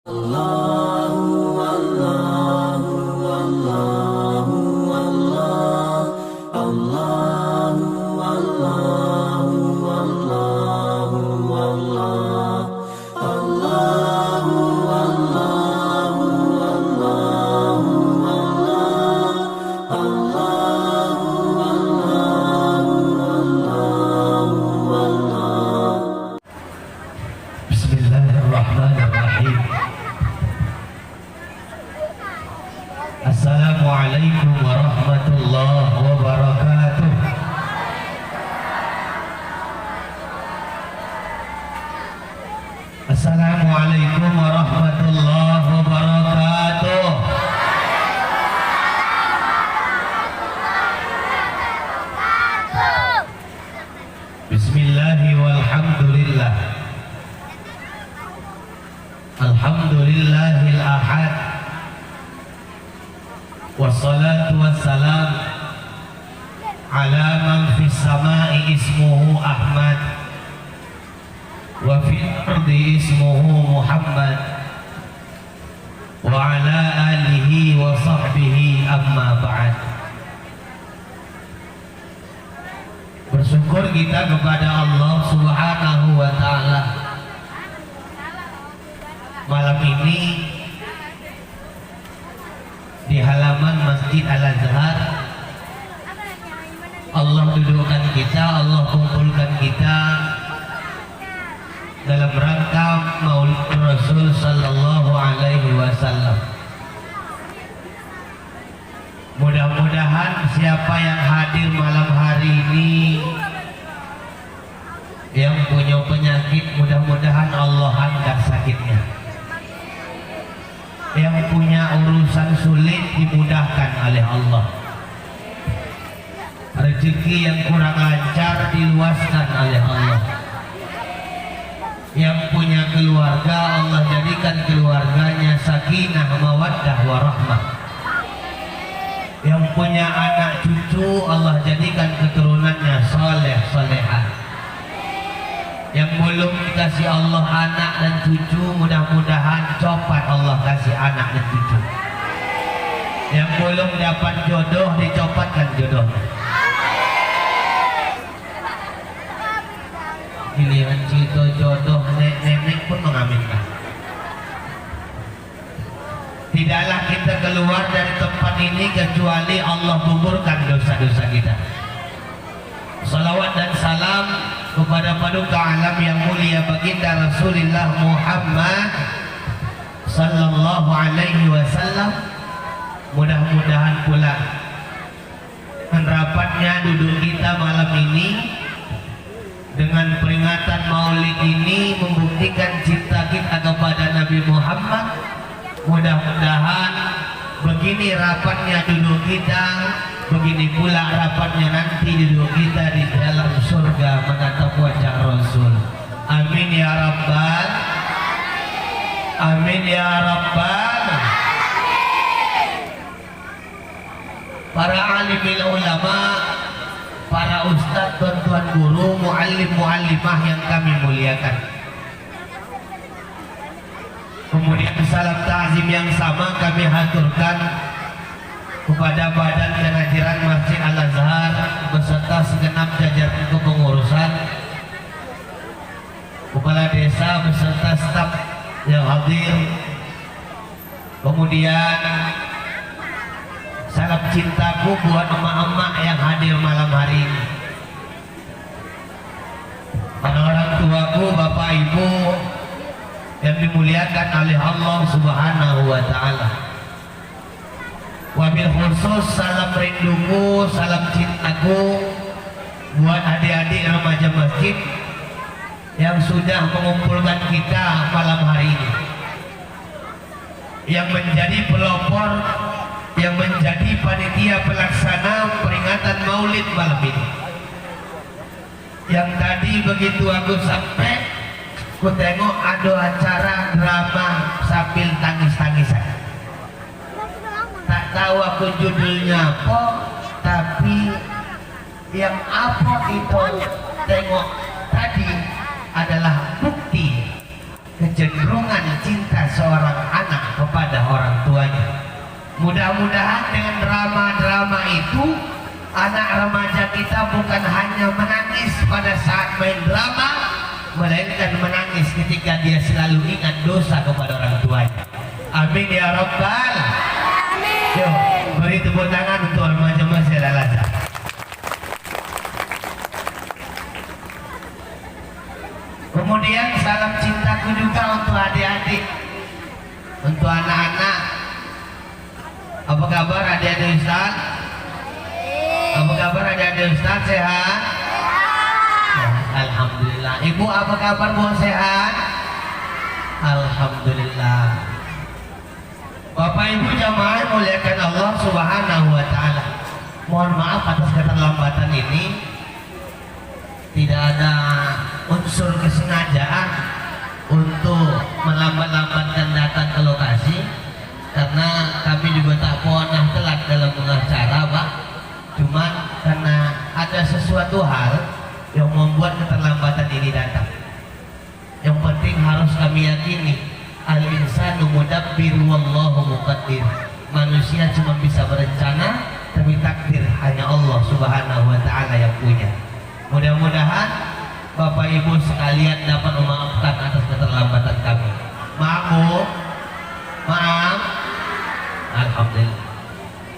Bismillahirrahmanirrahim. Assalamualaikum warahmatullahi wabarakatuh. Assalamualaikum warahmatullahi wabarakatuh. Bismillahi walhamdulillah. Alhamdulillahil ahad. Wassalatu wassalam ala man fis samai ismuhu Ahmad wa fil ardi ismuhu Muhammad wa ala alihi wa sahbihi amma ba'd. Bersyukur kita kepada Allah Subhanahu wa ta'ala. Malam ini di halaman Masjid Al-Azhar Allah dudukkan kita, Allah kumpulkan kita dalam rangka Maulid Rasul sallallahu alaihi wasallam. Mudah-mudahan siapa yang hadir malam hari ini yang punya penyakit, mudah-mudahan Allah angkat sakitnya. Yang punya urusan sulit dimudahkan oleh Allah. Rezeki yang kurang lancar diluaskan oleh Allah. Yang punya keluarga Allah jadikan keluarganya sakinah, mawaddah, warahmah. Yang punya anak cucu Allah jadikan keturunannya saleh, salehah. Yang belum dikasih Allah anak dan cucu, mudah-mudahan cepat Allah kasih anak dan cucu. Yang belum dapat jodoh, dicopatkan jodohnya. Giliran cito jodoh, nenek pun mengaminkan. Tidaklah kita keluar dari tempat ini kecuali Allah gugurkan dosa-dosa kita. Salawat dan salam kepada paduka alam yang mulia baginda Rasulullah Muhammad sallallahu alaihi wasallam. Mudah-mudahan pula rapatnya duduk kita malam ini dengan peringatan Maulid ini membuktikan cinta kita kepada Nabi Muhammad. Mudah-mudahan begini rapatnya duduk kita, begini pula rapatnya nanti duduk kita di dalam surga menatap wajah Rasul. Amin ya Rabbal. Amin ya Rabbal. Para alimil ulama, para ustadz, tuan-tuan guru, muallim-muallimah yang kami muliakan. Kemudian salam ta'zim yang sama kami haturkan kepada Badan Pengajian Masjid Al-Azhar beserta segenap jajaran kepengurusan, kepala desa beserta staf yang hadir. Kemudian salam cintaku buat emak-emak yang hadir malam hari ini. Para orang tuaku, bapak ibu yang dimuliakan oleh Allah Subhanahu wa ta'ala. Wabil khusus salam rinduku, salam cintaku buat adik-adik remaja masjid yang sudah mengumpulkan kita malam hari ini, yang menjadi pelopor, yang menjadi panitia pelaksana peringatan Maulid malam ini. Yang tadi begitu aku sampai, ku tengok ada acara drama sambil tangis-tangisan. Tak tahu aku judulnya apa, tapi yang apa itu tengok tadi adalah bukti kecenderungan cinta seorang anak kepada orang tuanya. Mudah-mudahan dengan drama-drama itu anak remaja kita bukan hanya menangis pada saat main drama, melainkan menangis ketika dia selalu ingat dosa kepada orang tuanya. Amin ya Rabbal. Amin. Yuk, beri tepuk tangan untuk remaja Masjid Al-Azhar. Kemudian salam cintaku juga untuk adik-adik, untuk anak-anak. Apa kabar adik-adik Ustaz? Apa kabar adik-adik Ustaz? Sehat? Alhamdulillah. Ibu apa kabar Bu, sehat? Alhamdulillah. Bapak Ibu jamaah muliakan Allah Subhanahu wa taala. Mohon maaf atas keterlambatan ini. Tidak ada unsur kesengajaan untuk melambat-lambatkan datang ke lokasi, karena kami juga tak pernah telat dalam pengacara, Pak. Cuman karena ada sesuatu hal yang membuat keterlambatan ini datang. Yang penting harus kami yakini, al-insanu mudabbir wallahu muqaddir. Manusia cuma bisa berencana, tapi takdir hanya Allah Subhanahu wa taala yang punya. Mudah-mudahan Bapak Ibu sekalian dapat memaafkan atas keterlambatan kami. Maaf Bu, maaf. Alhamdulillah.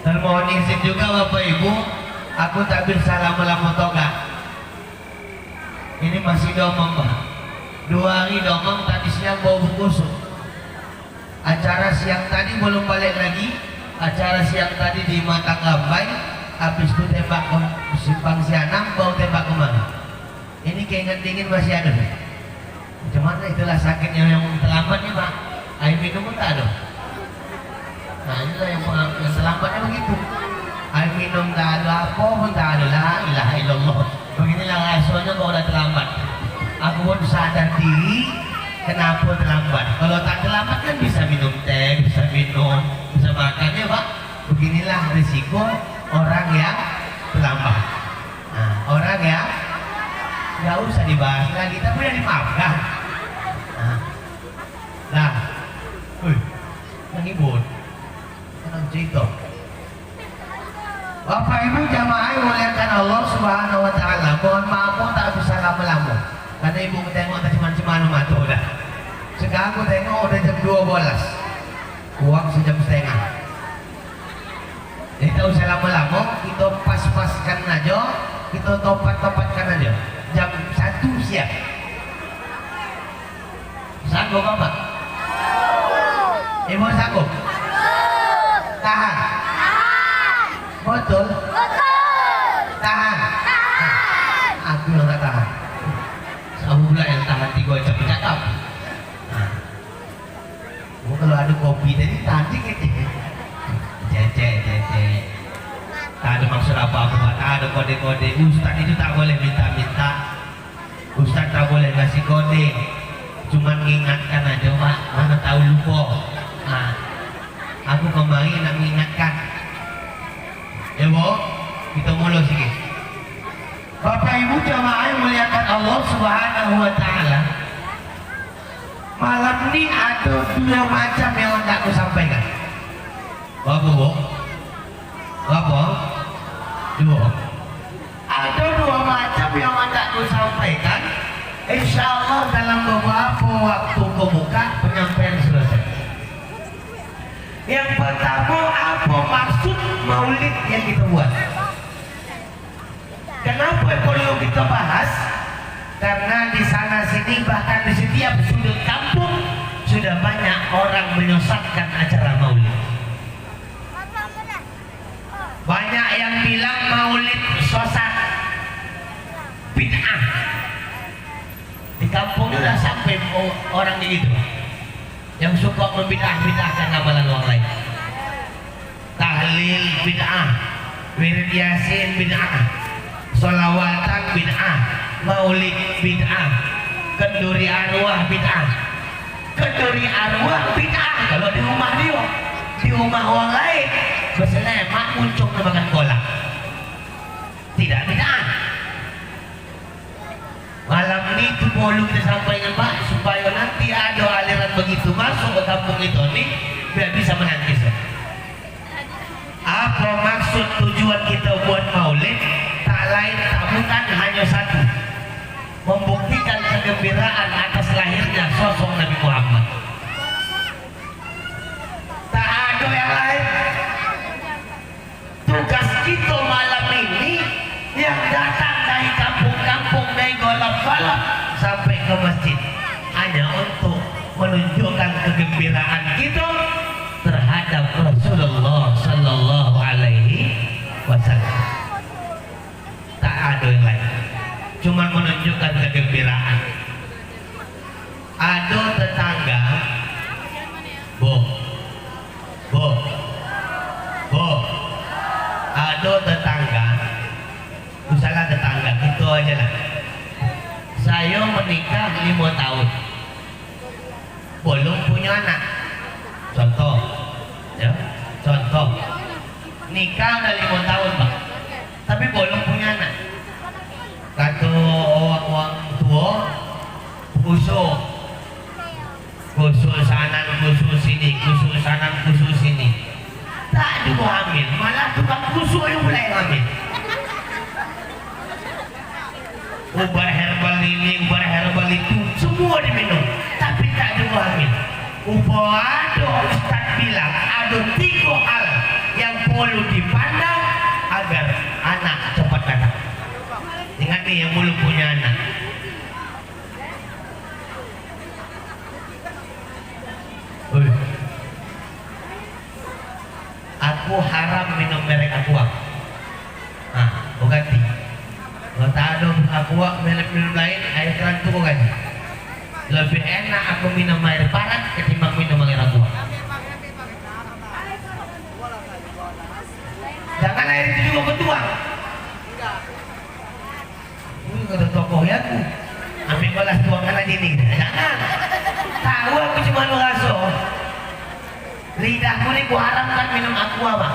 Dan mohon izin juga Bapak Ibu, aku tak bisa lama-lama toga. Ini masih domong Pak. 2 hari domong, tadi siang bau busuk. Acara siang tadi belum balik lagi. Acara siang tadi di Matang Gambai, habis itu tembak ke Simpang Sianang, bau tembak kemana? Ini keinget dingin masih ada. Cuman itulah sakitnya yang terlambat nih Pak. Air minum pun tak ada. Nah inilah yang terlambatnya begitu. Air minum tak ada, apa pun tak ada. La ilaha illallah. Beginilah rasanya kalau udah terlambat. Aku pun sadar diri kenapa terlambat. Kalau tak terlambat kan bisa minum teh, bisa minum, bisa makan ya Pak. Beginilah risiko orang yang terlambat. Nah, orang yang nggak usah dibahas lagi, tapi udah dimaafkan. Nah, menghibur, tenang cerita. Bapak Ibu jamaah muliakan Allah Subhanahu wa taala. Mohon maaf tak bisa lama-lama. Karena ibu tengok tadi cuman mata udah. Sekarang aku tengok udah jam 12. Uang sejam setengah. Jadi tak usah lama-lama, kita pas-paskan aja, kita topat-topatkan aja. Jam 1 siap. Sanggup Bapak? Ibu sanggup? Tahan? Betul? Tahan? Aku yang tak tahan. Kamu pula yang tahan 3 jam cakap. Kalau ada kopi tadi tadi cecek. Tak ada maksud apa-apa, tak ada kode-kode. Ustaz itu tak boleh minta-minta. Ustaz tak boleh ngasih kode. Cuma mengingatkan aja Pak, mana tahu lupa. Nah, aku kemarin nak mengingatkan. Ya Bu, kita mulai sikit. Bapak Ibu jamaah muliakan Allah Subhanahu wa taala. Malam ini ada 2 macam yang hendak aku sampaikan. Apa Bu? Apa? 2. Ada 2 macam yang hendak aku sampaikan. Insya Allah dalam beberapa waktu kemuka penyampaian selesai. Yang pertama, apa maksud maulid yang kita buat? Kenapa perlu kita bahas? Karena di sana sini bahkan di setiap sudut kampung sudah banyak orang menyesatkan acara maulid. Banyak yang bilang maulid sesat, bid'ah. Di kampung sudah sampai orang begitu, yang suka membidah-bidahkan amalan orang lain. Tahlil bid'ah, wirid yasin bid'ah, sholawatan bid'ah, maulid bid'ah, kenduri arwah bid'ah. Kenduri arwah bid'ah kalau di rumah dia, di rumah orang lain berselemak muncul makan kolak, tidak bid'ah. Malam ini itu perlu kita sampaikan Pak, supaya nanti ada kampung itu nih biar bisa menangkis. Apa maksud tujuan kita buat maulid? Tak lain tak bukan hanya satu, membuktikan kegembiraan atas lahirnya sosok Nabi Muhammad. Tak ada yang lain. Tugas kita malam ini yang datang dari kampung-kampung, dari golok-golok sampai ke masjid hanya untuk menunjukkan kegembiraan kita terhadap Rasulullah Sallallahu Alaihi Wasallam. Tak ada yang lain, cuma menunjukkan kegembiraan. Ada tetangga, Bu, ada tetangga, misalnya tetangga gitu aja lah. Saya menikah 5 tahun, belum punya anak. Contoh, ya, contoh, nikah udah 5 tahun Pak, tapi belum punya anak. Kata orang tua, kusuk sanan, kusuk sini, kusuk sanan, kusuk sini. Tak juga hamil, malah tukang kusuk yang mulai hamil. Ubar herbal ini, ubar herbal itu, semua diminum, tapi tak juga hamil. Ada Ustaz bilang ada 3 hal yang perlu dipandang agar anak cepat datang. Ingat nih yang belum punya anak. Aku haram minum merek aqua. Nah, kau ganti. Kalau tak ada aqua, merek minum lain, air keran tu kau ganti. Lebih enak aku minum air panas ketimbang minum air aqua. Jangan air itu juga ketuang. Kata tokoh ya aku ambil balas tuangan aja ini. Jangan. Tahu aku cuma merasa lidahku ini ku haramkan minum aqua Pak.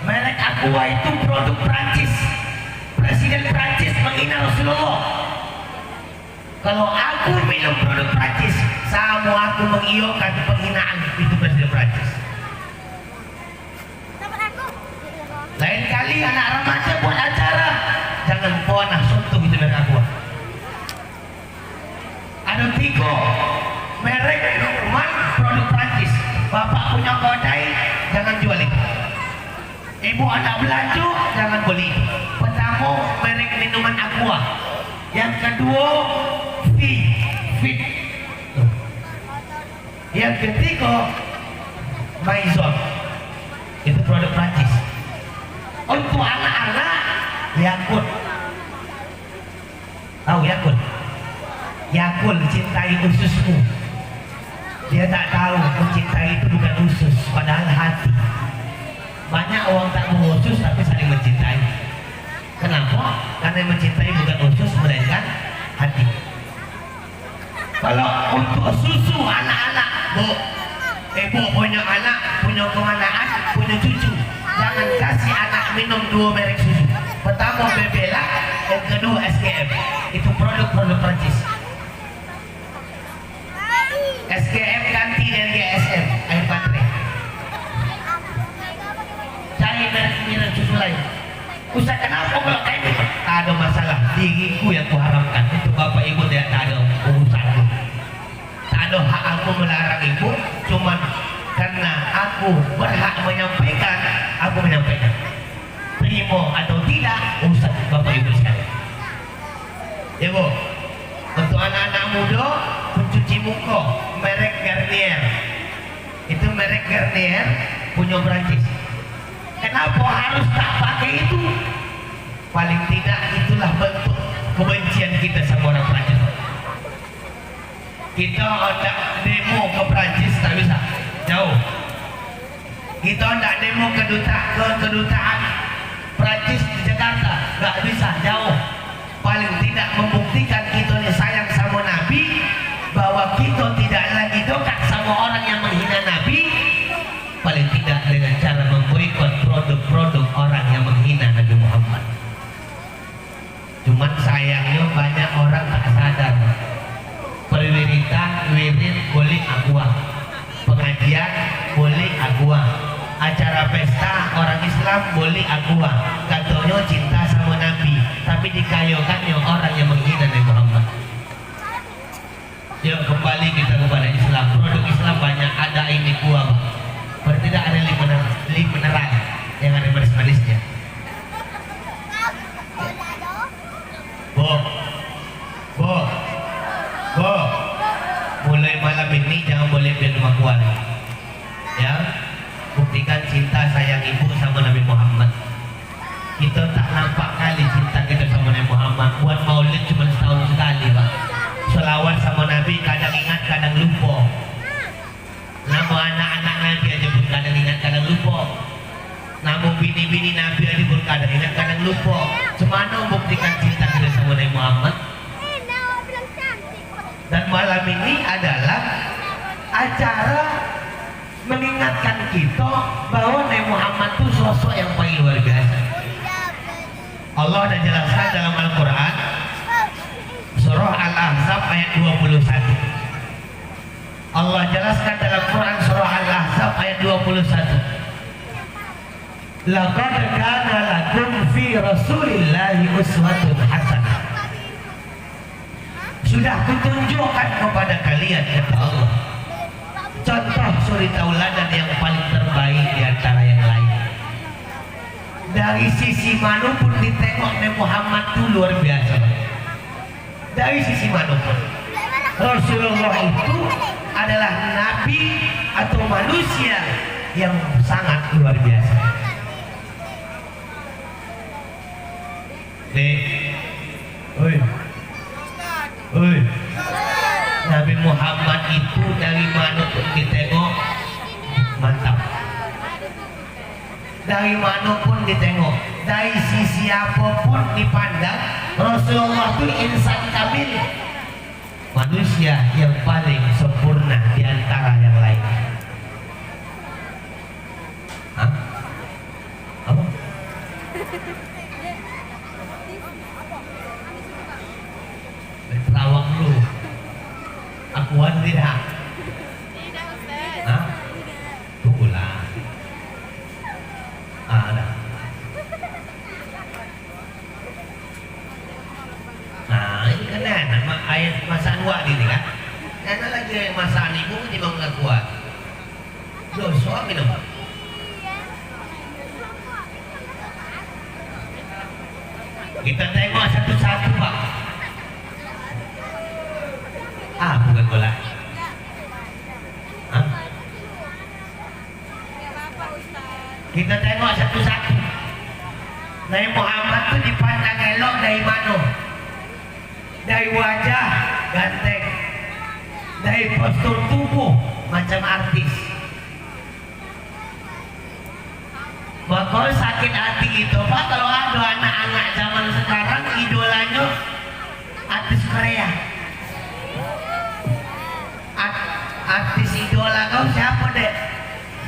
Merek aqua itu produk Prancis. Presiden Prancis menghina Rasulullah. Kalau aku minum produk Prancis, sama aku mengiyakan penghinaan itu Presiden Prancis. Lain kali anak remaja buat acara, jangan pernah sentuh itu merek aqua. Ada 3 merek minuman produk Prancis. Bapak punya kedai, jangan jual itu. Ibu anak belanja, jangan beli. Pertama, merek minuman aqua. Yang kedua, Fit. Yang ketiga, Maison. Itu produk Prancis. Untuk anak-anak, Yakult. Tahu Yakult? Yakult cintai ususmu. Dia tak tahu mencintai itu bukan usus, padahal hati. Banyak orang tak mau usus tapi saling mencintai. Kenapa? Karena yang mencintai bukan usus melainkan hati. Kalau untuk susu anak-anak, ibu punya anak, punya kemanaan, punya cucu, jangan kasih anak minum 2 merek susu. Pertama Bebela, yang kedua SGM. Itu produk-produk Prancis. SGM ganti dengan GSM, air baterai. Cari merek susu lain. Ustaz, kenapa kalau kayak gitu? Tak ada masalah, diriku yang kuharamkan. Untuk bapak ibu dia tak ada urusanku. Tak ada hak aku melarang ibu, cuman karena aku berhak menyampaikan, aku menyampaikan. Terima atau tidak, urusan bapak ibu sekalian. Ibu, untuk anak-anak muda, pencuci muka merek Garnier. Itu merek Garnier punya Prancis. Kenapa harus tak pakai itu? Paling tidak itulah bentuk kebencian kita sama orang Prancis. Kita ada demo ke Prancis tak bisa, jauh. Kita ada demo ke kedutaan Prancis di Jakarta, tak bisa, jauh. Paling tidak membuktikan kita ini sayang sama Nabi, bahwa kita tidak lagi dekat sama orang yang menghina Nabi. Paling tidak dengan cara memboikot produk-produk orang yang menghina Nabi Muhammad. Cuman sayangnya banyak orang tak sadar. Perwiritan, wirid, kulit aqua. pengajian boleh agua, acara pesta orang Islam boleh agua, katanya cinta sama Nabi, tapi dikayokannya orang yang menghina Nabi Muhammad. Yuk kembali kita kepada Islam. Produk Islam banyak, ada ini gua Pak. Berarti tidak ada lip mineral yang ada manis-manisnya. Bo, mulai malam ini jangan boleh beli rumah gua lagi. Ya, buktikan cinta sayang ibu sama Nabi Muhammad. Kita tak nampak kali cinta kita sama Nabi Muhammad. Buat maulid cuma setahun sekali Pak. Selawat sama Nabi kadang ingat kadang lupa. Nama anak-anak Nabi aja pun kadang ingat kadang lupa. Nama bini-bini Nabi aja pun kadang ingat kadang lupa. Cemana membuktikan cinta kita sama Nabi Muhammad? Dan malam ini adalah acara mengingatkan kita bahwa Nabi Muhammad itu sosok yang paling luar biasa. Allah dah jelaskan dalam Al-Quran Surah Al-Ahzab ayat 21. Allah jelaskan dalam Quran Surah Al-Ahzab ayat 21. Laqad kana lakum fi Rasulillahi uswatun hasanah. Sudah kutunjukkan kepada kalian kata Allah contoh suri tauladan yang paling terbaik di antara yang lain. Dari sisi manapun ditengok Nabi Muhammad itu luar biasa. Dari sisi manapun Rasulullah itu adalah nabi atau manusia yang sangat luar biasa. Nabi Muhammad itu dari mana pun ditengok mantap. Dari mana pun ditengok, dari sisi apapun dipandang, Rasulullah itu insan kamil, manusia yang paling sempurna di antara yang lain. Hah? Apa? Terawak lu. Akuan tidak? Tidak Ustaz. Hah? Tunggulah. Ada. Nah ini kan nama ayat masa dua ini kan? Karena lagi masa ibu di bangun kuat. Loh suami dong. Kita tengok satu-satu Pak. Bukan bola. Hah? Kita tengok satu-satu. Nabi Muhammad itu dipandang elok dari mana? Dari wajah ganteng, dari postur tubuh macam artis. Bakal sakit hati itu Pak kalau ada anak-anak zaman sekarang idolanya artis Korea. Artis idola kau siapa dek?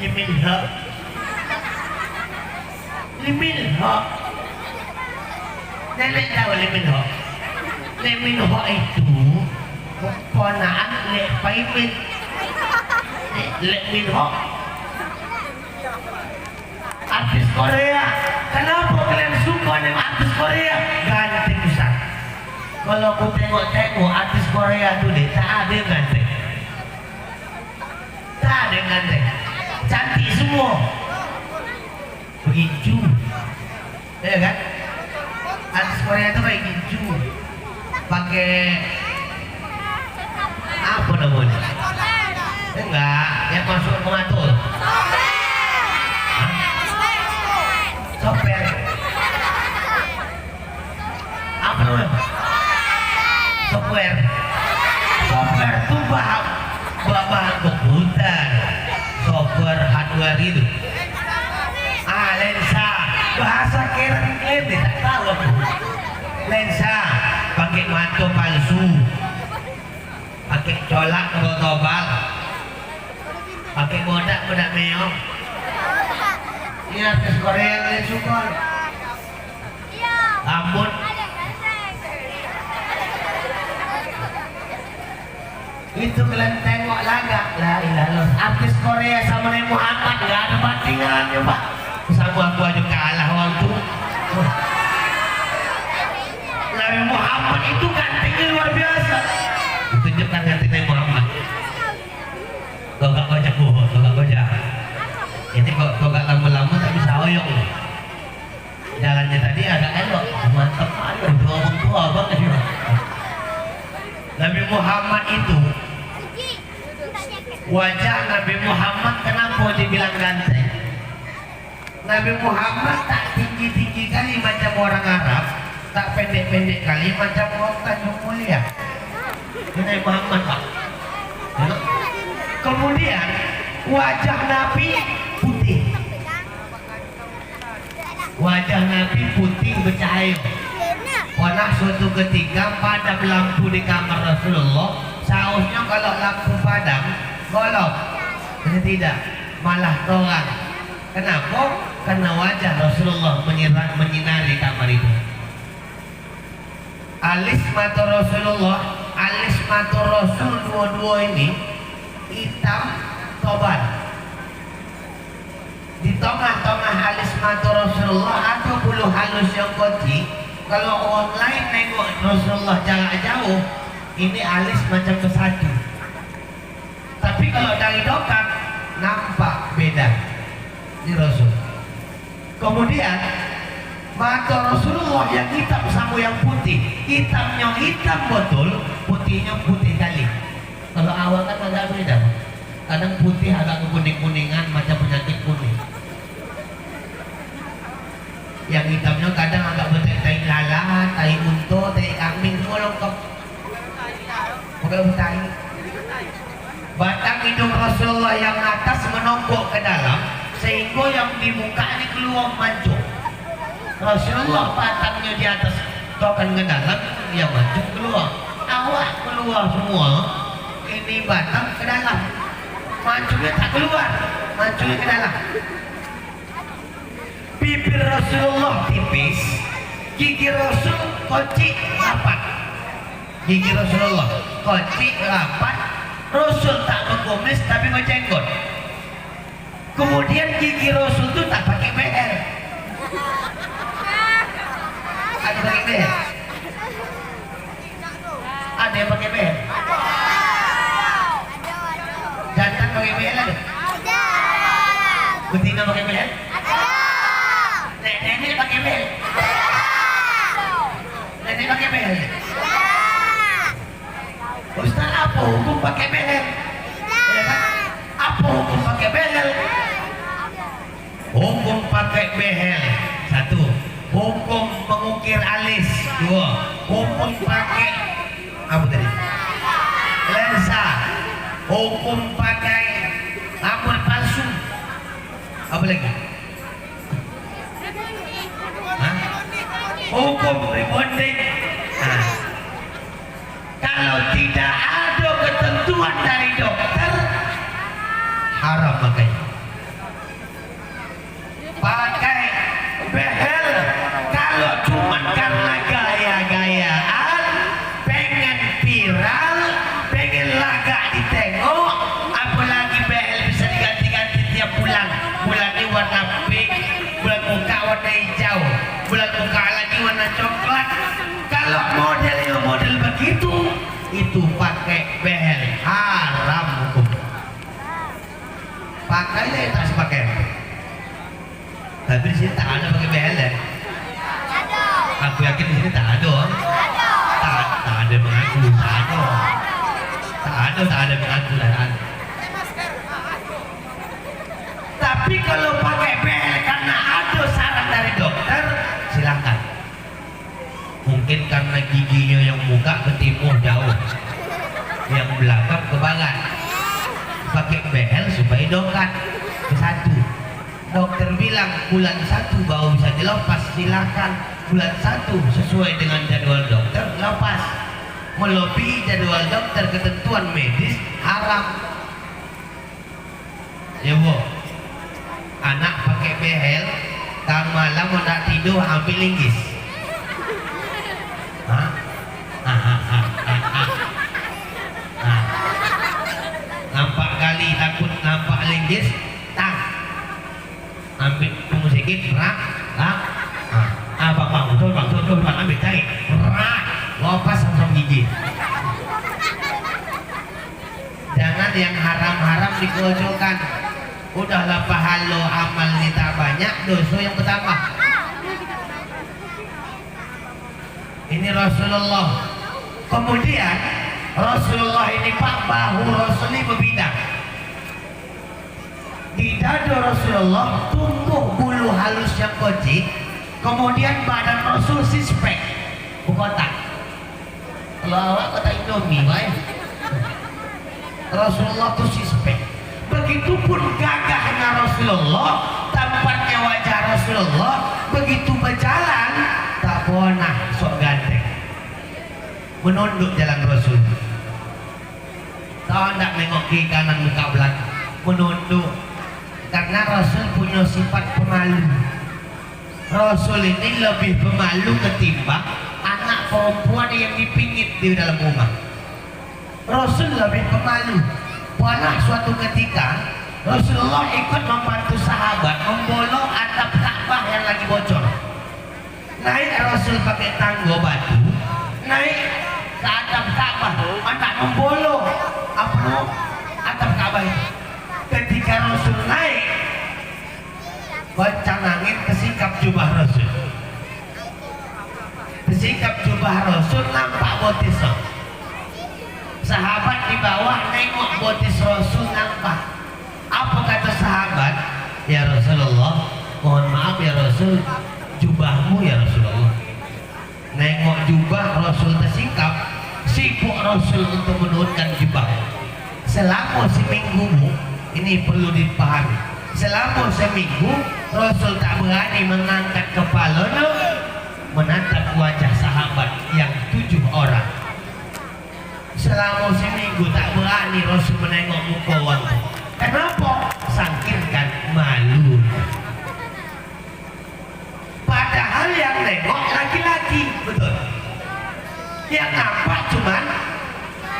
Lee Min Ho. Lee Min Ho. Nenek tahu Lee Min Ho. Lee Min Ho itu ponakan Lee Pai Min. Lee Min Ho. Artis Korea. Kenapa kalian suka dengan artis Korea? Ganteng besar. Kalau aku tengok-tengok artis Korea tuh deh, tak ada yang ganteng. Tak ada yang ganteng. Cantik semua. Begitu. Ya kan? Artis Korea itu kayak gitu. Pakai apa namanya? Enggak, yang masuk ke mata. Soper. Apa namanya? Software. Software itu bahan komputer. Software hardware itu. Lensa. Bahasa keren ini tak tahu aku. Lensa. Pakai mata palsu. Pakai colak tebal-tebal. Pakai bodak meong. Ini artis Korea yang kalian suka. Rambut Itu kalian tengok laga, la ilaha illallah. Artis Korea sama Nabi Muhammad nggak ada bandingannya pak. Sama aku aja kalah waktu. Nabi Muhammad itu gantengnya luar biasa. Tunjukkan ganting Nabi Muhammad. Kau gak baca bohong, kau gak baca. Ini kau gak lama-lama tak bisa oyong. Jalannya tadi agak elok, mantap kali. Udah orang tua banget ya. Nabi Muhammad itu wajah Nabi Muhammad kenapa dibilang ganteng? Nabi Muhammad tak tinggi-tinggi kali macam orang Arab, tak pendek-pendek kali macam orang Tanjung Mulia. Ini Nabi Muhammad pak. Kemudian wajah Nabi putih. Wajah Nabi putih bercahaya. Pernah suatu ketika padam lampu di kamar Rasulullah, seharusnya kalau lampu padam golok, ini tidak, malah terang. Kenapa? Karena wajah Rasulullah menyinari kamar itu. Alis mata Rasulullah, alis mata Rasul dua-dua ini hitam tebal. Di tengah-tengah alis mata Rasulullah ada bulu halus yang kecil. Kalau orang lain nengok Rasulullah jarak jauh, ini alis macam bersatu. Tapi kalau dari dekat nampak beda di Rasul. Kemudian mata Rasulullah yang hitam sama yang putih, hitamnya hitam betul, putihnya putih kali. Kalau awal kan agak beda. Kadang putih agak kuning-kuningan macam penyakit kuning. Yang hitamnya kadang agak bertai lalat, tai unta, tai kambing, semua lengkap. Bukan tai. Batang hidung Rasulullah yang atas menonggok ke dalam, sehingga yang di muka ini keluar mancung. Rasulullah batangnya di atas, tokan ke dalam, dia mancung keluar. Awak keluar semua, ini batang ke dalam. Mancungnya tak keluar, mancungnya ke dalam. Bibir Rasulullah tipis, gigi Rasul kocik rapat. Gigi Rasulullah kocik rapat. Rasul tak berkumis tapi berjenggot. Kemudian gigi Rasul itu tak pakai behel. Ada pakai behel? Ada yang pakai behel? Jantan pakai behel ada? Betina pakai behel? Nenek pakai behel? Nenek pakai behel? Ustaz, apa hukum pakai behel? Ya kan? Apa hukum pakai behel? Hukum pakai behel. Satu, hukum mengukir alis. Dua, hukum pakai apa tadi? Lensa. Hukum pakai rambut palsu. Apa lagi? Hukum rebonding. Kalau tidak ada ketentuan dari dokter, haram makanya. Pakai behel kalau cuma karena gaya-gayaan, pengen viral, pengen lagak ditengok, apalagi behel bisa diganti-ganti tiap bulan. Bulan ini warna pink, bulan muka warna hijau, bulan muka lagi warna coklat. Kalau modelnya model begitu, itu pakai behel haram hukum. Pakainya tak sepakai. Tapi di sini tak ada pakai behel ya. Aku yakin di sini tak ada. Tak ada mengaku, tak ada mengaku lah. Tapi kalau pakai behel karena ada saran dari dokter, silakan. Mungkin karena giginya yang muka ke timur jauh, yang belakang ke barat. Pakai behel supaya dokat ke satu. Dokter bilang bulan 1 baru bisa dilepas, silakan. Bulan 1 sesuai dengan jadwal dokter, lepas. Melebihi jadwal dokter, ketentuan medis, haram. Ya bu, anak pakai behel, tang malam mau nak tidur ambil linggis. linggis tak ambil pengusikin rak bang tuh ambil cari rak lopas langsung gigi. Jangan yang haram-haram dikeluarkan. Udahlah pahala amal kita banyak, dosa yang bertambah. Ini Rasulullah. Kemudian Rasulullah ini Pak, bahu Rasul ini berbidang. Di dada Rasulullah tumbuh bulu halus yang kecil. Kemudian badan Rasul six-pack, berkotak. Kalau awak kata Indomie, baik. Rasulullah itu six-pack. Begitupun gagahnya Rasulullah, tampaknya wajah Rasulullah, begitu berjalan tak pernah sok ganteng. Menunduk jalan Rasul. Tahu tak nengok kiri kanan muka belakang, menunduk. Karena Rasul punya sifat pemalu. Rasul ini lebih pemalu ketimbang anak perempuan yang dipingit di dalam rumah. Rasul lebih pemalu. Pernah suatu ketika Rasulullah ikut membantu sahabat membolong atap Ka'bah yang lagi bocor. Naik Rasul pakai tangga batu, naik ke atap Ka'bah, hendak membolong atap Ka'bah itu. Ketika Rasul naik, goncang angin kesikap jubah Rasul. Kesikap jubah Rasul nampak botis. Sahabat di bawah nengok botis Rasul nampak. Apa kata sahabat? Ya Rasulullah, mohon maaf ya Rasul, jubahmu ya Rasulullah. Nengok jubah Rasul tersikap, sibuk Rasul untuk menurunkan jubah. Selama seminggu, ini perlu dipahami, selama seminggu Rasul tak berani mengangkat kepalanya menatap wajah sahabat yang 7 orang. Selama seminggu tak berani Rasul menengok muka orang. Kenapa? Sangkirkan malu. Padahal yang nengok laki-laki, betul. Yang nampak cuman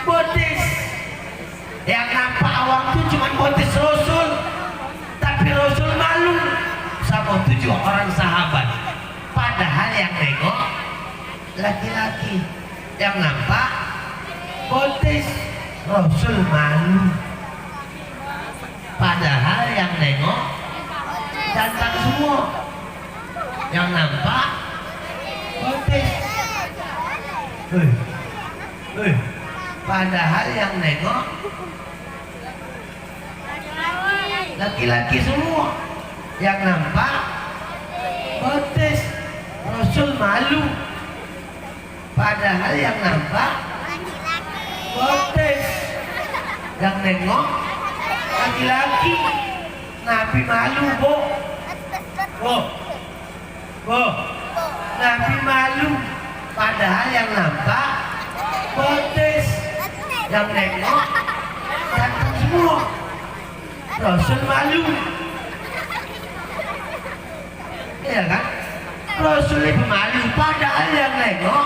botis. Yang nampak awam itu cuman botis Rasul. Tapi Rasul malu sama 7 orang sahabat. Padahal yang nengok laki-laki. Yang nampak botis. Rasul malu. Padahal yang nengok jantan semua. Yang nampak botis. Padahal yang nengok laki-laki semua. Yang nampak botis. Rasul malu. Padahal yang nampak botis. Yang nengok laki-laki. Nabi malu, Bu. Nabi malu. Padahal yang nampak botis. Yang nengok ganteng semua. Rasul malu. Iya kan? Rasul itu malu. Padahal yang nengok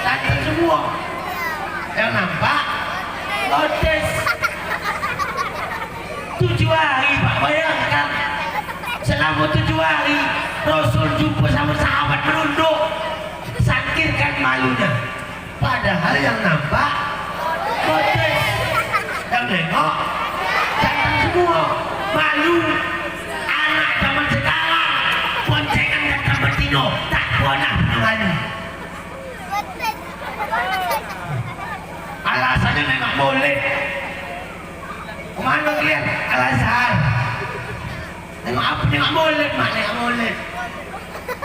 ganteng semua. Yang nampak botis. 7 hari Pak, bayangkan. Selama 7 hari Rasul jumpa sama sahabat menunduk, sangkirkan malunya. Padahal yang nampak botis. Yang nengok ganteng semua. Malu. Anak zaman sekarang boncengan dan betina tak pernah malu. Alasannya nengok boleh. Kemana kalian? Al-Azhar. Nengok apa? Nengok boleh, mak. Nengok boleh.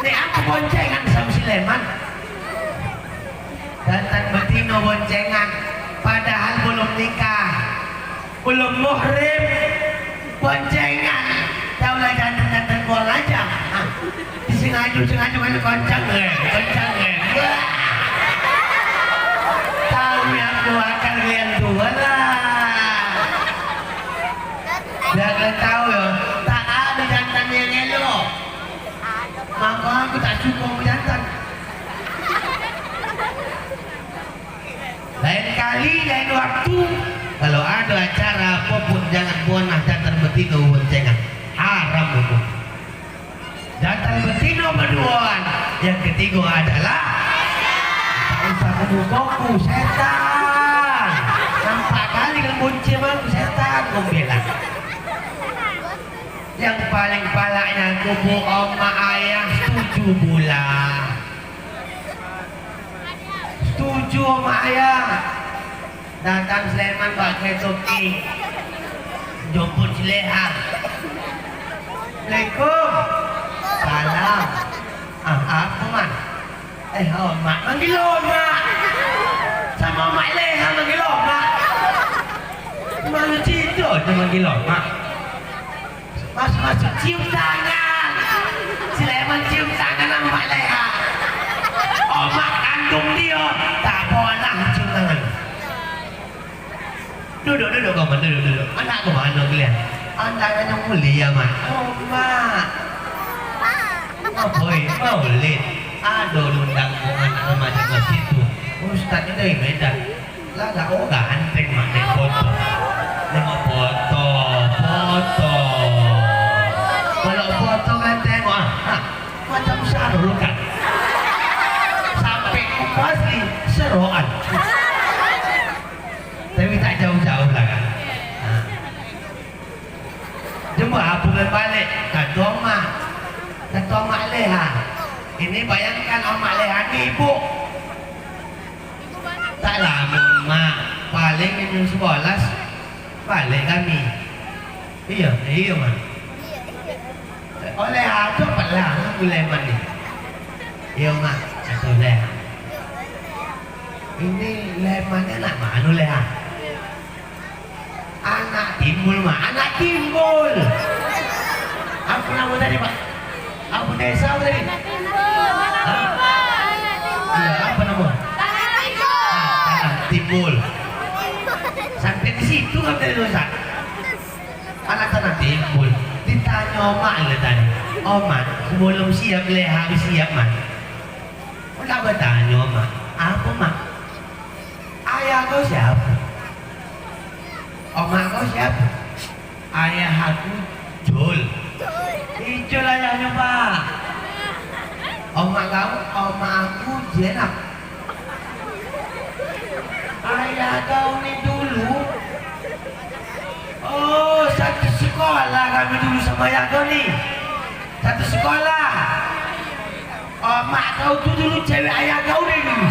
Nek aku boncengan sama Sulaiman. Jantan betina boncengan. Padahal belum nikah, belum muhrim, boncengan. Taulah jantan-jantan buang aja. Disengaju kan koncang koncang. Tahu yang dua kalian dua lah. Jangan tahu ya, tak ada jantan yang elok. Maka aku tak cukup jantan. Lain kali, lain waktu, kalau ada acara apapun jangan pernah jantan bertiga boncengan. Haram hukum. Datang betina berduaan. Yang ketiga adalah tak usah kemukaku setan. Nampak kali kalau bonceng aku setan gombela. Yang paling palaknya kubu oma ayah 7 bulan. Setuju sama ayah. Datang Sleman pakai topi, jemput Cileha. Assalamualaikum. Salam. Apa man? Mak manggil mak. Sama mak Leha manggil mak. Malu cinta dia manggil mak. Masuk cium tangan. Sleman cium tangan sama mak Leha. Mak kandung dia tak boleh cium tangan. Duduk kawan, duduk. Anak ke mana kalian? Anak yang mulia mak. Oh mak. Boy, boleh. Aduh undang anak remaja ke situ. Ustaz itu dari Medan. Lah ganteng mak nengok foto. Kalau foto kan tengok macam Sarul kan. Sampai kuku asli seroan. Tapi tak jauh-jauh lah kan. Jemaah bulan balik kata Mak Leha. Ini bayangkan Mak Leha ni ibu. Tak lama mak paling minum 11 balik kami. Iya mak. Oleh aku pelang boleh mandi. Iya mak satu Leha. Ini lemannya nak mana Leha? Anak timbul mak, anak timbul. Apa nama tadi pak? Apa desa apa tadi? Apa nama? Anak timbul. Sampai di situ kan tadi dosa. Anak timbul. Ditanya omak lah tadi. Omak, sebelum siap Leha habis siap mak. Udah bertanya omak. Apa mak? Ayah kau siapa? Omak kau siapa? Ayah aku Jul. Ijul ayahnya pak. Omak aku Jenab. Ayah kau ni dulu. Oh, satu sekolah kami dulu sama ayah kau ni. Satu sekolah. Omak kau tu dulu cewek ayah kau ni dulu.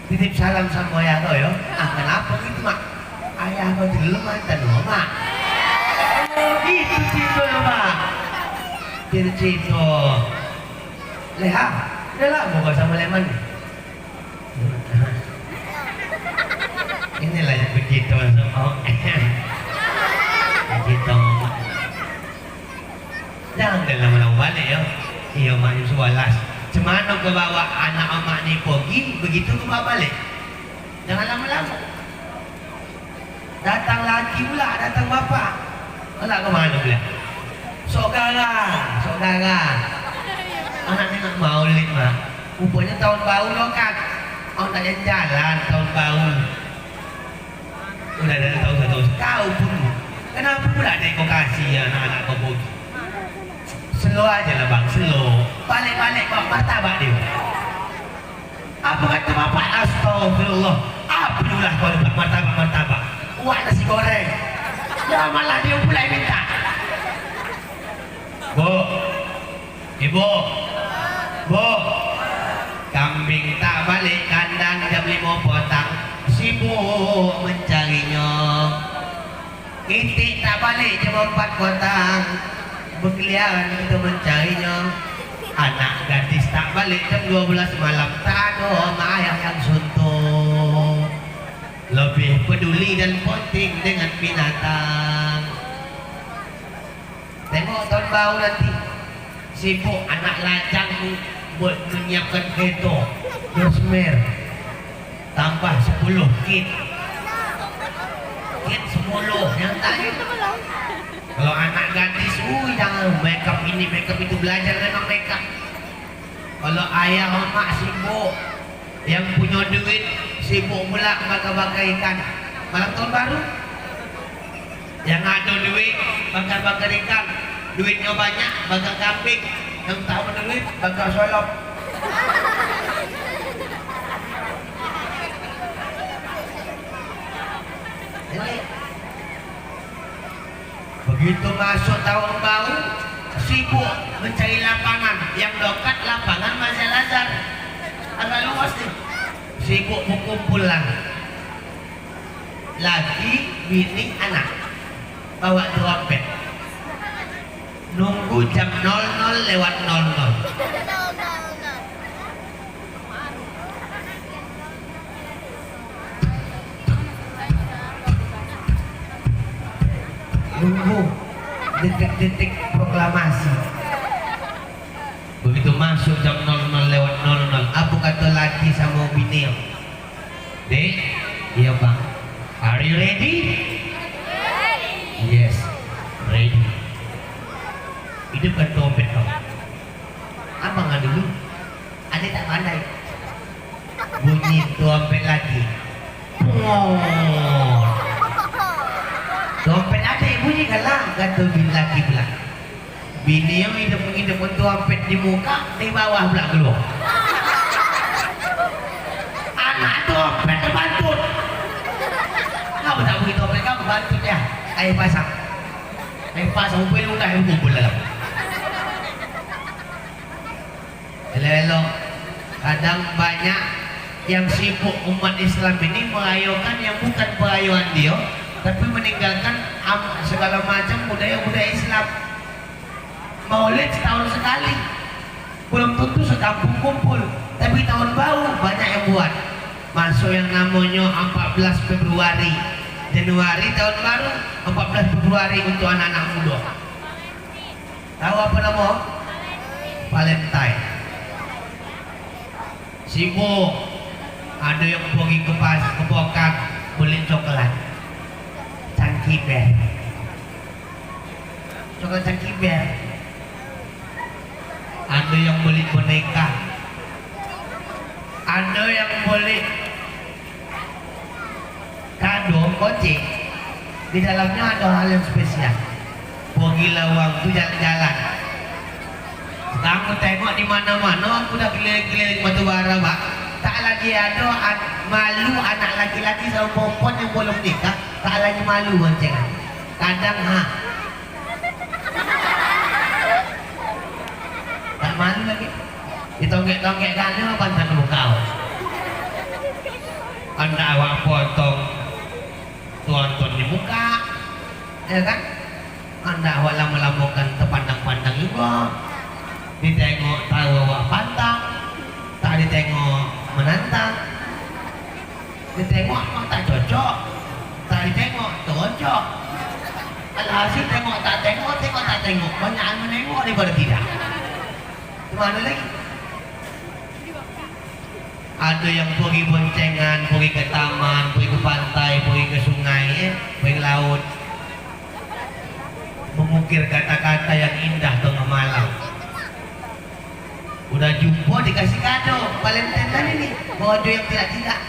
Titip salam sama ayah kau ya. Kenapa gitu mak? Ayah kau dulu mantan mak. Itu cerita lo mak. Cerita. Leha, udah lah mau sama Leman. Inilah yang begitu sama. Begitu mak. Jangan lama-lama balik ya. Iya mak yang 11. Cemana ke bawa anak omak ni pergi, begitu ke bawa balik. Jangan lama-lama. Datang lagi pula, datang bapa. Nak ke mana pula? Saudara. Anak ni nak maulid mak. Rupanya tahun baru lo kan. Orang tak jalan tahun baru. Udah ada tahun-tahun. Kau pun. Kenapa pula dia kau kasih anak-anak kau pergi? Slow aja lah bang, slow. Balik-balik bawa martabak dia. Apa kata bapak? Astagfirullah. Apalah kau dapat martabak. Buat nasi goreng. Ya malah dia pula yang minta. Ibu. Kambing tak balik kandang jam 5 petang. Sibuk mencarinya. Itik tak balik jam 4 petang. Berkeliaran kita mencarinya. Anak gadis tak balik jam 12 malam. Tak ada mak ayah yang suntuk. Lebih peduli dan penting dengan binatang. Tengok tahun baru nanti. Sibuk anak lajang buat menyiapkan kereta. Dosmer. Tambah 10 kit. Kit 10 yang tadi. Kalau anak gadis, jangan make up ini, make up itu, belajar memang make up. Kalau ayah mak sibuk, yang punya duit sibuk pula bakar-bakar ikan. Malam tahun baru, bakar-bakar ikan, duitnya banyak, bakar kambing, yang tak ada duit, bakar solop. Jadi, begitu masuk tahun baru, sibuk mencari lapangan, yang dekat lapangan Masjid Al-Azhar, agak luas nih, sibuk berkumpulan, laki, bini, anak, bawa trompet, nunggu jam 00 lewat 00. Nunggu detik-detik proklamasi. Begitu masuk jam 00 lewat 00, apa kata laki sama bini? Dek, iya bang. Are you ready? Yes, ready. Hidupkan trompet kau. Abang nggak dulu. Ada tak pandai. Bunyi trompet lagi. Pungong. Trompet ada bunyi kalah. Kata bini laki pula. Bini yang hidup trompet di muka, di bawah pula keluar. Anak trompet terbantut. Kau tak begitu trompet kau bantut ya. Air pasang. Air pasang upil udah yang kumpul dalam. Elok-elok. Kadang banyak yang sibuk umat Islam ini merayakan yang bukan perayaan dia, tapi meninggalkan segala macam budaya-budaya Islam. Maulid setahun sekali, belum tentu sekampung kumpul, tapi tahun baru banyak yang buat. Masuk yang namanya 14 Februari, Januari tahun baru, 14 Februari untuk anak-anak muda. Tahu apa nama? Valentine. Sibuk, ada yang pergi ke pokan beli coklat, cangkir ber, coklat cangkir ber. Ada yang beli boneka, ada yang beli kado kocek. Di dalamnya ada hal yang spesial. Pergi lawang tu jalan-jalan. Aku tengok di mana-mana, aku dah keliling-keliling batu bara, Pak. Tak lagi ada malu anak laki-laki sama perempuan yang belum nikah, tak lagi malu boncengan. Kadang tak malu lagi. Ditonggek-tonggek kan panjang ke kau. Anda awak potong tuan-tuan di muka, ya kan? Anda awak lama-lamakan terpandang-pandang juga. Ditengok tahu awak pantang, tak ditengok menantang, ditengok memang tak cocok, tak ditengok cocok. Alhasil tengok tak tengok, banyak menengok daripada tidak. Mana lagi? Ada yang pergi boncengan, pergi ke taman, pergi ke pantai, pergi ke sungai, pergi ke laut, mengukir kata-kata yang indah tengah malam. Udah jumpa dikasih kado Valentine tadi nih, baju yang tidak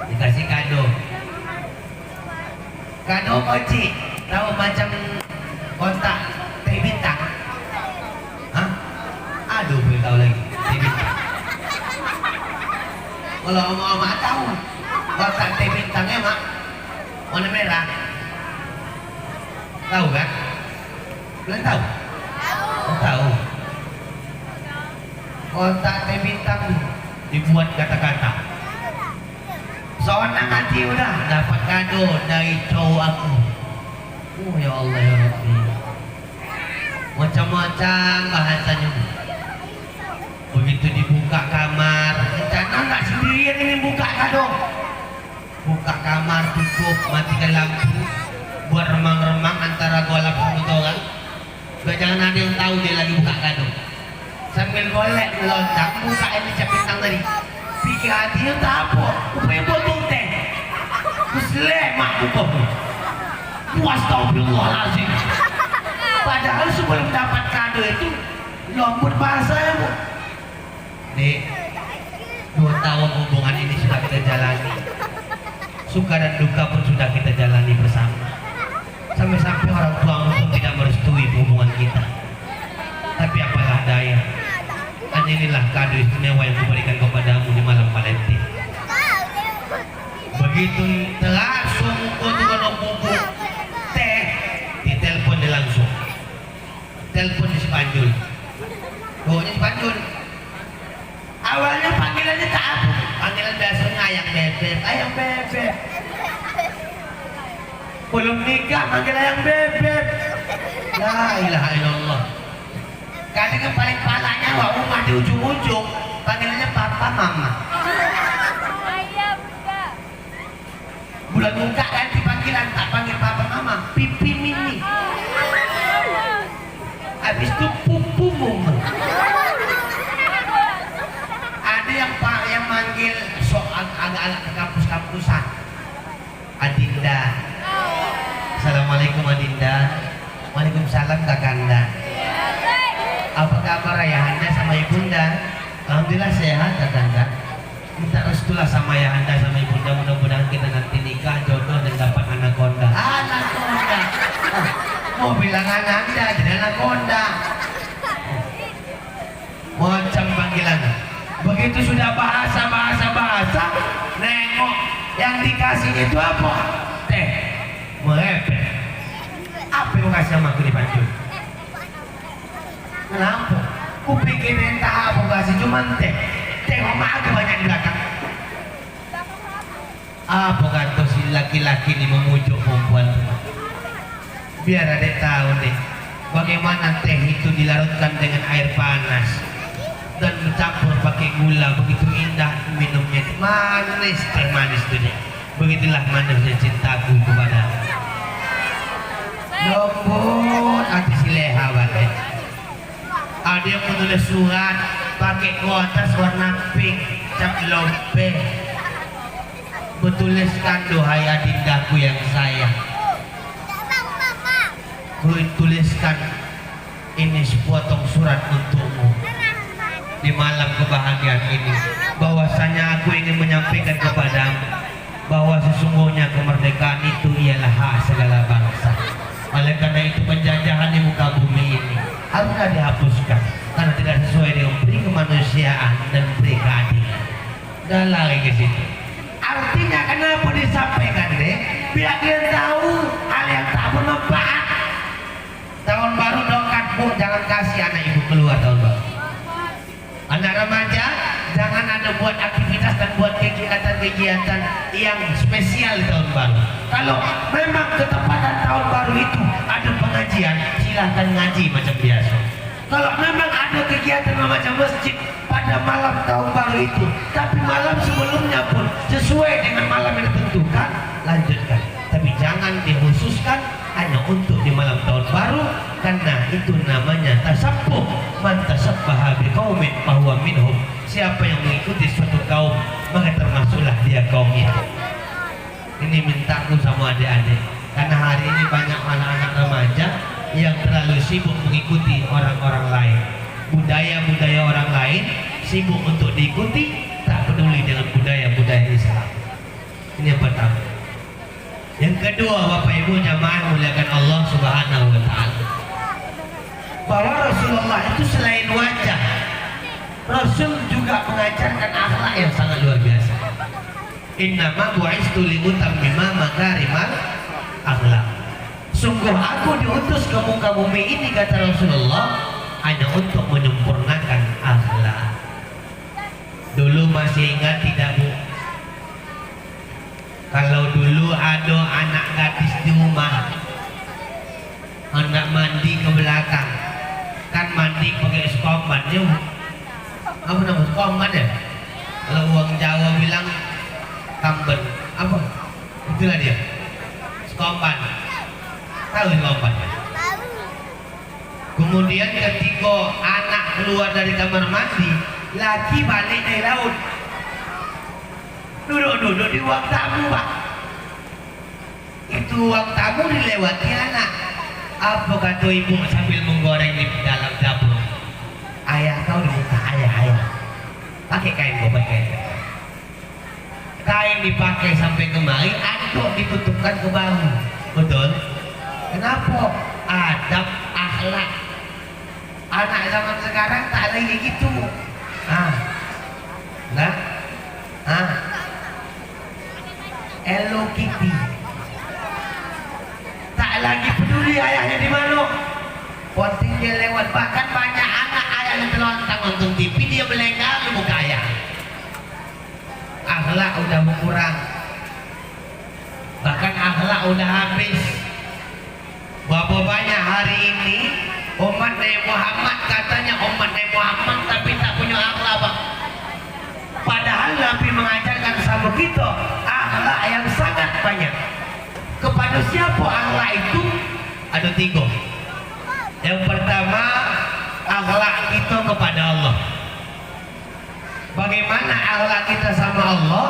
dikasih kado koci, tahu macam kotak teh bintang. Hah? Aduh, belum tahu lagi teh bintang. Kalau oma-oma tahu kotak teh bintangnya mak warna merah, tahu kan? Belum tahu? Tahu. Kotak teh bintang dibuat kata-kata. Seorang hati udah dapat kado dari cowok aku. Oh ya Allah ya Rabbi. Macam-macam bahasanya. Begitu dibuka kamar, rencana nggak sendirian ini buka kado. Buka kamar tutup, matikan lampu, buat remang-remang antara golap sama orang. Jangan ada yang tahu dia lagi buka kado. Sambil golek melontak, buka ini bintang tadi. Pikir hatinya tak apa, upaya botol teh. Keselek mak buka. Astagfirullahaladzim. Padahal sebelum dapat kado itu lembut bahasanya, Bu. Dek, 2 tahun hubungan ini sudah kita jalani. Suka dan duka pun sudah kita jalani bersama. Sampai-sampai orang tua pun tidak merestui hubungan kita. Tapi apalah daya, hanya inilah kado istimewa yang kuberikan kepadamu di malam Valentine. Begitu langsung untuk bubuk teh, ditelepon dia langsung. Telepon di Sepanjul. Pokoknya Sepanjul. Awalnya panggilannya tak apa. Panggilan biasanya ayang bebek, ayang bebek. Belum nikah manggil ayang bebek. La ilaha illallah. Kadang yang paling palanya wah rumah di ujung-ujung panggilannya papa mama. Ayah bunda. Bulan muka ganti panggilan, tak panggil papa mama, pipi mini. Habis itu pupu mama. Ada yang manggil agak-agak ke kampus-kampusan. Adinda. Assalamualaikum Adinda. Waalaikumsalam Kakanda. Apa kabar ayahanda sama ibunda? Alhamdulillah sehat Kakanda. Minta restulah sama ayahanda sama ibunda, mudah-mudahan kita nanti nikah, jodoh dan dapat anaconda. Anaconda. Mau bilang ananda jadi anaconda. Macam panggilan. Begitu sudah bahasa, nengok yang dikasih itu apa? Teh. Merepet. Apa yang kasih sama aku di Banjul? Kenapa? Ku pikir entah apa kasih cuma teh. Tengok mak banyak di belakang. Apa kata si laki-laki ini memujuk perempuan? Biar adek tahu nih bagaimana teh itu dilarutkan dengan air panas dan mencampur pakai gula, begitu indah minumnya, manis, teh manis tuh deh. Begitulah manisnya cintaku kepadamu. Lembut hati si leha balik. Ada yang menulis surat pakai kuartas warna pink, cap lompe. Bertuliskan dohai adindaku yang sayang. Tuliskan ini sepotong surat untukmu di malam kebahagiaan ini, bahwasanya aku ingin menyampaikan kepadamu bahwa sesungguhnya kemerdekaan itu ialah hak segala bangsa. Oleh karena itu penjajahan di muka bumi ini haruslah dihapuskan karena tidak sesuai dengan peri kemanusiaan dan peri keadilan. Dan lagi ke situ. Artinya kenapa disampaikan deh? Biar dia tahu hal yang tak bermanfaat. Tahun baru dongkat bu, jangan kasih anak ibu keluar tahun baru. Anak remaja jangan ada buat aktivitas dan buat kegiatan-kegiatan yang spesial di tahun baru. Kalau memang ketepatan tahun baru itu ada pengajian, silahkan ngaji macam biasa. Kalau memang ada kegiatan macam masjid pada malam tahun baru itu, tapi malam sebelumnya pun sesuai dengan malam yang ditentukan, lanjutkan. Tapi jangan dikhususkan hanya untuk di malam tahun baru, karena itu namanya tasabbuh. Man tasabbaha biqaumin fahuwa minhum. Siapa yang mengikuti suatu kaum, maka termasuklah dia kaum itu. Ini mintaku sama adik-adik, karena hari ini banyak anak-anak remaja yang terlalu sibuk mengikuti orang-orang lain, budaya-budaya orang lain, sibuk untuk diikuti, tak peduli dengan budaya-budaya Islam. Ini yang pertama. Yang kedua, Bapak Ibu jamaah muliakan Allah Subhanahu wa taala, bahwa Rasulullah itu selain wajah, Rasul juga mengajarkan akhlak yang sangat luar biasa. Innama bu'istu liutammima makarimal akhlak. Sungguh aku diutus ke muka bumi ini, kata Rasulullah, hanya untuk menyempurnakan akhlak. Dulu masih ingat tidak Bu? Kalau dulu ada anak gadis di rumah, hendak mandi ke belakang, kan mandi pakai skomban ya. Apa nama skomban ya? Kalau orang Jawa bilang kamben, apa? Itulah dia, skomban. Tahu skomban? Kemudian ketika anak keluar dari kamar mandi, laki balik dari laut, duduk di ruang tamu Pak. Itu ruang tamu dilewati anak. Apa kata ibu sambil menggoreng di dalam dapur? Ayah kau dibuka, ayah. Pakai kain, pakai kain. Kain dipakai sampai kemari, anduk ditutupkan ke bahu. Betul? Kenapa? Adab akhlak. Anak zaman sekarang tak lagi gitu. Nah, Hello Kitty. Tak lagi peduli ayahnya di mana. Penting dia lewat. Bahkan banyak anak ayah yang terlontang nonton TV, dia melengah lu muka ayah. Akhlak udah berkurang. Bahkan akhlak udah habis. Berapa banyak hari ini umat Nabi Muhammad katanya umat Nabi Muhammad tapi tak punya akhlak, Pak. Padahal Nabi mengajarkan sama kita akhlak yang sangat banyak. Kepada siapa akhlak itu? Ada 3. Yang pertama, akhlak kita kepada Allah. Bagaimana akhlak kita sama Allah?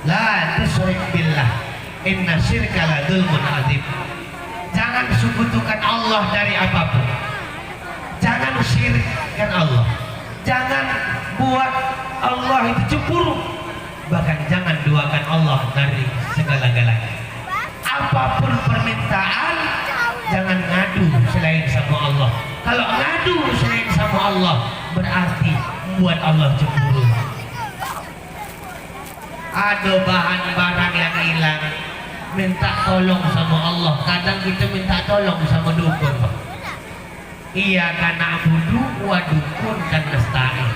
La tusyrik billah, inna syirka la dzulmun adzim. Jangan sekutukan Allah dari apapun. Jangan syirikkan Allah. Jangan buat Allah itu cemburu. Bahkan jangan duakan Allah dari segala-galanya. Apapun permintaan, jangan ngadu selain sama Allah. Kalau ngadu selain sama Allah, berarti membuat Allah cemburu. Ada bahan barang yang hilang, minta tolong sama Allah. Kadang kita minta tolong sama dukun, Pak. Iya karena abudu wa dukun dan nasta'in.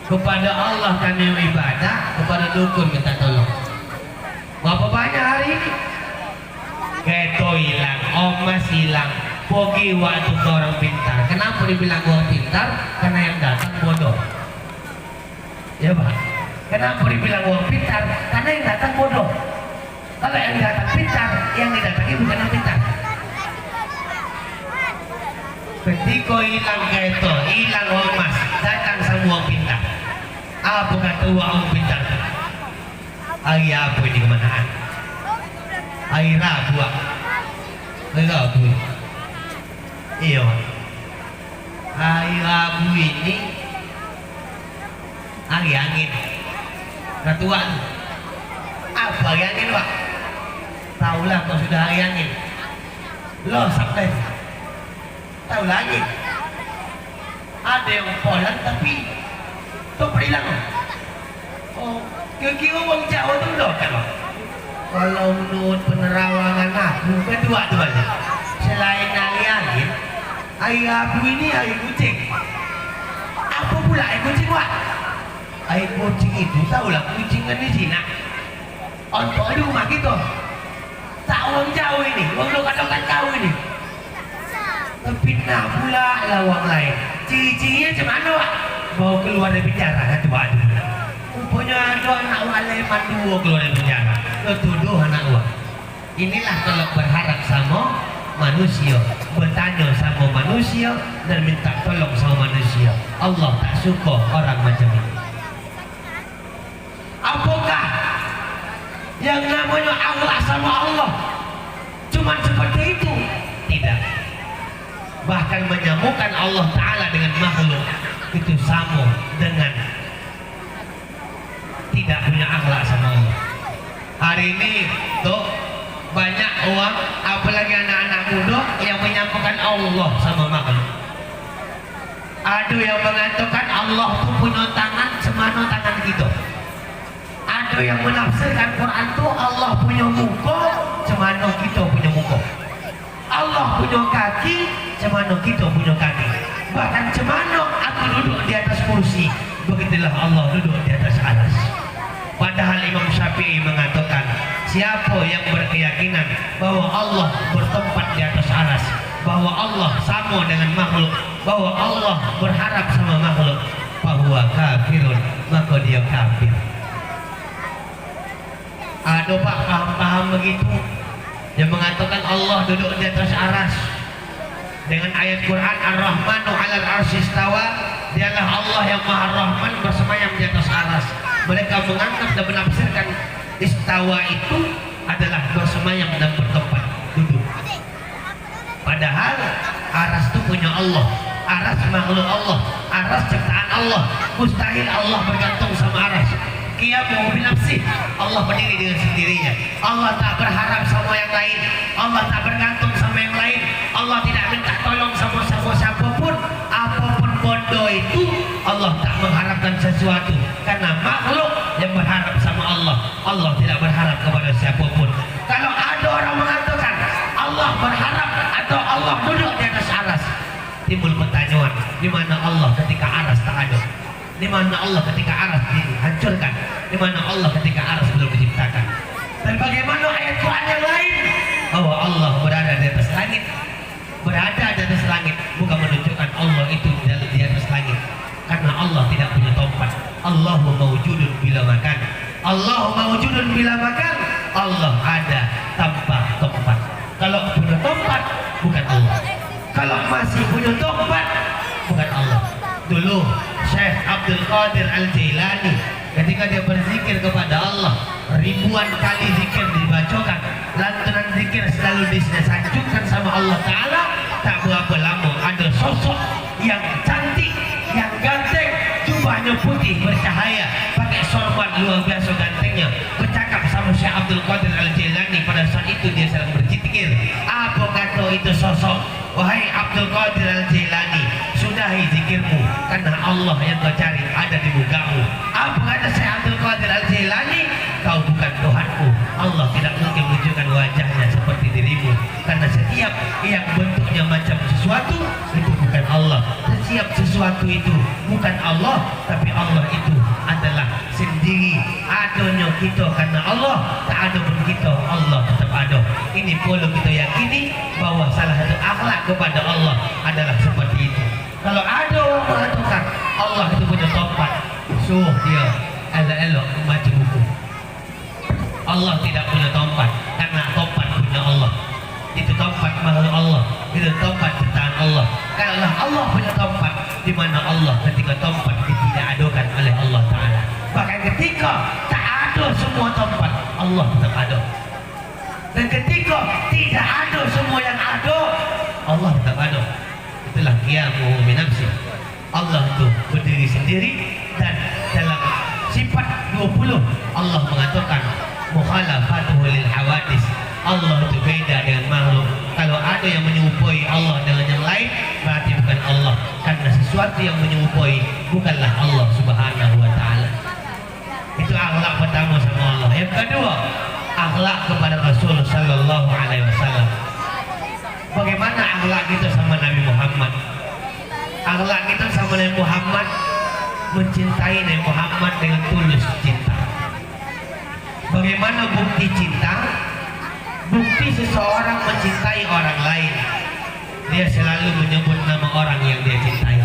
Kepada Allah kami ibadah, kepada dukun minta tolong. Berapa banyak hari ini? Keto hilang, omas hilang, pogi waktu ke orang pintar. Kenapa dibilang orang pintar? Karena yang datang bodoh. Ya Pak. Kenapa dibilang orang pintar? Karena yang datang bodoh. Kalau yang datang pintar, yang didatangi bukan yang pintar. Ketika hilang keto, hilang omas, datang semua orang pintar. Apa kata orang pintar? Hari apa ini kemanaan? Hari Rabu. Hari Rabu. Iya. Hari Rabu ini hari angin. Ketuaan. Apa hari angin, Pak? Taulah kau sudah hari angin. Lo sampai tahu lagi. Ada yang polan tapi tu perilang. Oh, kira-kira orang Jawa tu dah kan? Kalau menurut penerawangan aku kedua tu aja. Selain hari angin, hari Rabu ini hari kucing. Apa pula hari kucing, Pak? Hari kucing itu tahulah kucing kan di Cina. Untuk di rumah kita. Tak orang Jawa ini, orang lokal-lokal kau ini. Fitnah pula lah orang lain. Ciri-cirinya macam mana, Pak? Bawa keluar dari penjara, satu aja. Rupanya ada anak waleman 2 keluar dari penjara. Ketuduh anak uang. Inilah kalau berharap sama manusia, bertanya sama manusia dan minta tolong sama manusia. Allah tak suka orang macam ini. Apakah yang namanya akhlak sama Allah cuma seperti itu? Tidak. Bahkan menyamakan Allah Ta'ala dengan makhluk itu sama dengan tidak punya akhlak sama Allah. Hari ini tuh banyak orang, apalagi anak-anak muda yang menyamakan Allah sama makhluk. Ada yang mengatakan Allah itu punya tangan semana tangan kita. Ada yang menafsirkan Quran itu Allah punya muka semana kita punya muka. Allah punya kaki semana kita punya kaki. Bahkan semana aku duduk di atas kursi, begitulah Allah duduk di atas aras. Padahal Imam Syafi'i mengatakan, siapa yang berkeyakinan bahwa Allah bertempat di atas aras, bahwa Allah sama dengan makhluk, bahwa Allah berharap sama makhluk, bahwa kafirun, maka dia kafir. Ada Pak paham-paham begitu yang mengatakan Allah duduk di atas aras dengan ayat Quran Ar-Rahmanu 'alal 'arsy istawa, dialah Allah yang Maha Rahman bersemayam di atas aras. Mereka menganggap dan menafsirkan istawa itu adalah bersemayam dan bertempat duduk. Padahal aras itu punya Allah, aras makhluk Allah, aras ciptaan Allah. Mustahil Allah bergantung sama aras. qiyamuhu binafsih. Allah berdiri dengan sendirinya. Allah tak berharap sama yang lain. Allah tak bergantung sama yang lain. Allah tidak minta tolong sama siapapun. Apapun bodoh itu, Allah tak mengharapkan sesuatu. Karena makhluk yang berharap sama Allah, Allah tidak berharap kepada siapapun. Kalau ada orang mengatakan Allah berharap atau Allah duduk di atas aras, timbul pertanyaan, di mana Allah ketika aras tak ada? Di mana Allah ketika aras dihancurkan? Di mana Allah ketika aras belum diciptakan? Dan bagaimana ayat Quran yang lain bahwa Allah berada di atas langit? Berada di atas langit bukan menunjukkan Allah itu di atas langit, karena Allah tidak punya tempat. Allahu mawjudun bila makan. Allahu mawjudun bila makan. Allah ada tanpa tempat. Kalau punya tempat bukan Allah. Kalau masih punya tempat bukan Allah. Dulu Syekh Abdul Qadir Al-Jailani ketika dia berzikir kepada Allah, ribuan kali zikir dibacakan, lantunan zikir selalu disanjungkan sama Allah Ta'ala. Tak berapa lama ada sosok yang cantik, yang ganteng, jubahnya putih bercahaya, pakai sorban luar biasa gantengnya, bercakap sama Syekh Abdul Qadir Al-Jailani. Pada saat itu dia sedang berzikir. Apa kata itu sosok? Wahai Abdul Qadir Al-Jailani, sudahi zikirmu, karena Allah yang kau cari ada di mukamu. Apa kata Syekh Abdul Qadir Al-Jailani? Kau bukan Tuhanku. Allah tidak mungkin menunjukkan wajahnya seperti dirimu, karena setiap yang bentuknya macam sesuatu itu bukan Allah. Setiap sesuatu itu bukan Allah, tapi Allah itu adalah sendiri. Adanya kita karena Allah, tak ada pun kita, Allah tetap ada. Ini perlu kita yakini bahwa salah satu akhlak kepada Allah adalah seperti itu. Kalau ada orang mengatakan Allah itu punya tempat, suruh dia elok-elok membaca buku. Allah tidak punya tempat, karena tempat punya Allah. Itu tempat makhluk Allah, itu tempat ciptaan Allah. Kalau Allah punya tempat, di mana Allah ketika tempat tidak adakan oleh Allah Ta'ala. Bahkan ketika tak ada semua tempat, Allah tetap ada. Dan ketika tidak ada semua yang ada, Allah tetap ada. Itulah qiyamuhu binafsih. Allah itu berdiri sendiri, dan dalam sifat 20 Allah mengatakan mukhalafatuhu lil hawadis. Allah itu beda dengan makhluk. Kalau ada yang menyerupai Allah dengan yang lain, berarti bukan Allah, karena sesuatu yang menyerupai bukanlah Allah Subhanahu wa Ta'ala. Itu akhlak pertama sama Allah. Yang kedua, akhlak kepada Rasul sallallahu alaihi wasallam. Bagaimana akhlak kita sama Nabi Muhammad? Akhlak kita sama Nabi Muhammad, mencintai Nabi Muhammad dengan tulus cinta. Bagaimana bukti cinta? Bukti seseorang mencintai orang lain, dia selalu menyebut nama orang yang dia cintai.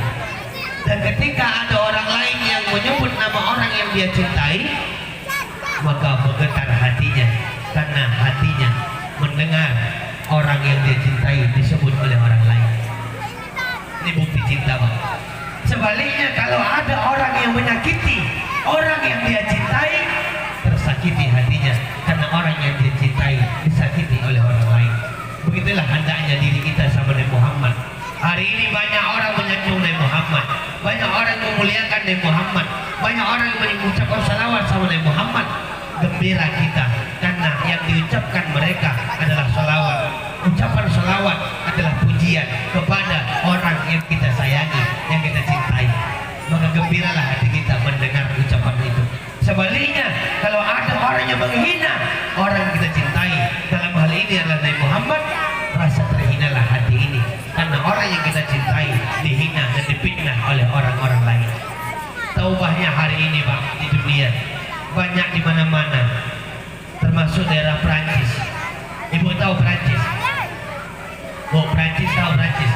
Dan ketika ada orang lain yang menyebut nama orang yang dia cintai, maka bergetar hatinya, karena hatinya mendengar orang yang dia cintai disebut oleh orang lain. Ini bukti cinta, Pak. Sebaliknya, kalau ada orang yang menyakiti orang yang dia cintai, tersakiti hatinya, karena orang yang dia cintai disakiti oleh orang lain. Begitulah hendaknya diri kita sama Nabi Muhammad. Hari ini banyak orang menyanjung Nabi Muhammad, banyak orang memuliakan Nabi Muhammad, banyak orang yang mengucapkan salawat sama Nabi Muhammad. Gembira kita, karena yang diucapkan mereka adalah salawat. Ucapan salawat adalah pujian kepada orang yang kita sayangi, yang kita cintai. Maka gembiralah hati kita mendengar ucapan itu. Sebaliknya, kalau ada orang yang menghina orang yang kita cintai, dalam hal ini adalah Nabi Muhammad, rasa terhinalah hati ini, karena orang yang kita cintai dihina dan difitnah oleh orang-orang lain. Taubahnya hari ini, Pak, di dunia banyak di mana-mana, termasuk daerah Perancis. Ibu tahu Perancis? Bu, Perancis tahu Perancis?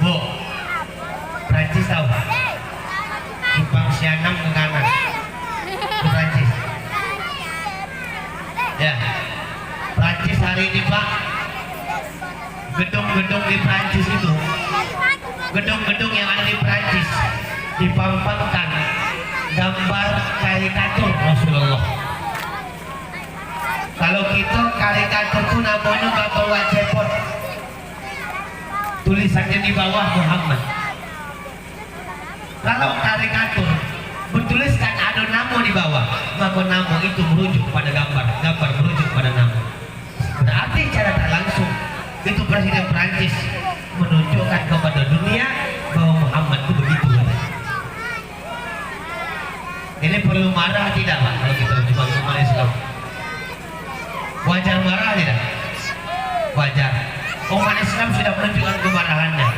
Bu, Perancis tahu? Simpang Sianam ke kanan, Perancis. Ya, Perancis hari ini, Pak, gedung-gedung di Perancis itu, gedung-gedung yang ada di Perancis dipampangkan gambar karikatur Rasulullah. Kalau kita karikatur itu namanya gambar wajibot, tulisannya di bawah Muhammad. Kalau karikatur bertuliskan ada nama di namo itu merujuk pada gambar, gambar merujuk pada namo. Berarti secara tak langsung itu Presiden Prancis menunjukkan kepada dunia bahwa Muhammad itu begitu. Ini perlu marah tidak Pak kalau kita sebagai umat Islam? Wajar marah tidak? Wajar. Umat Islam sudah menunjukkan kemarahannya.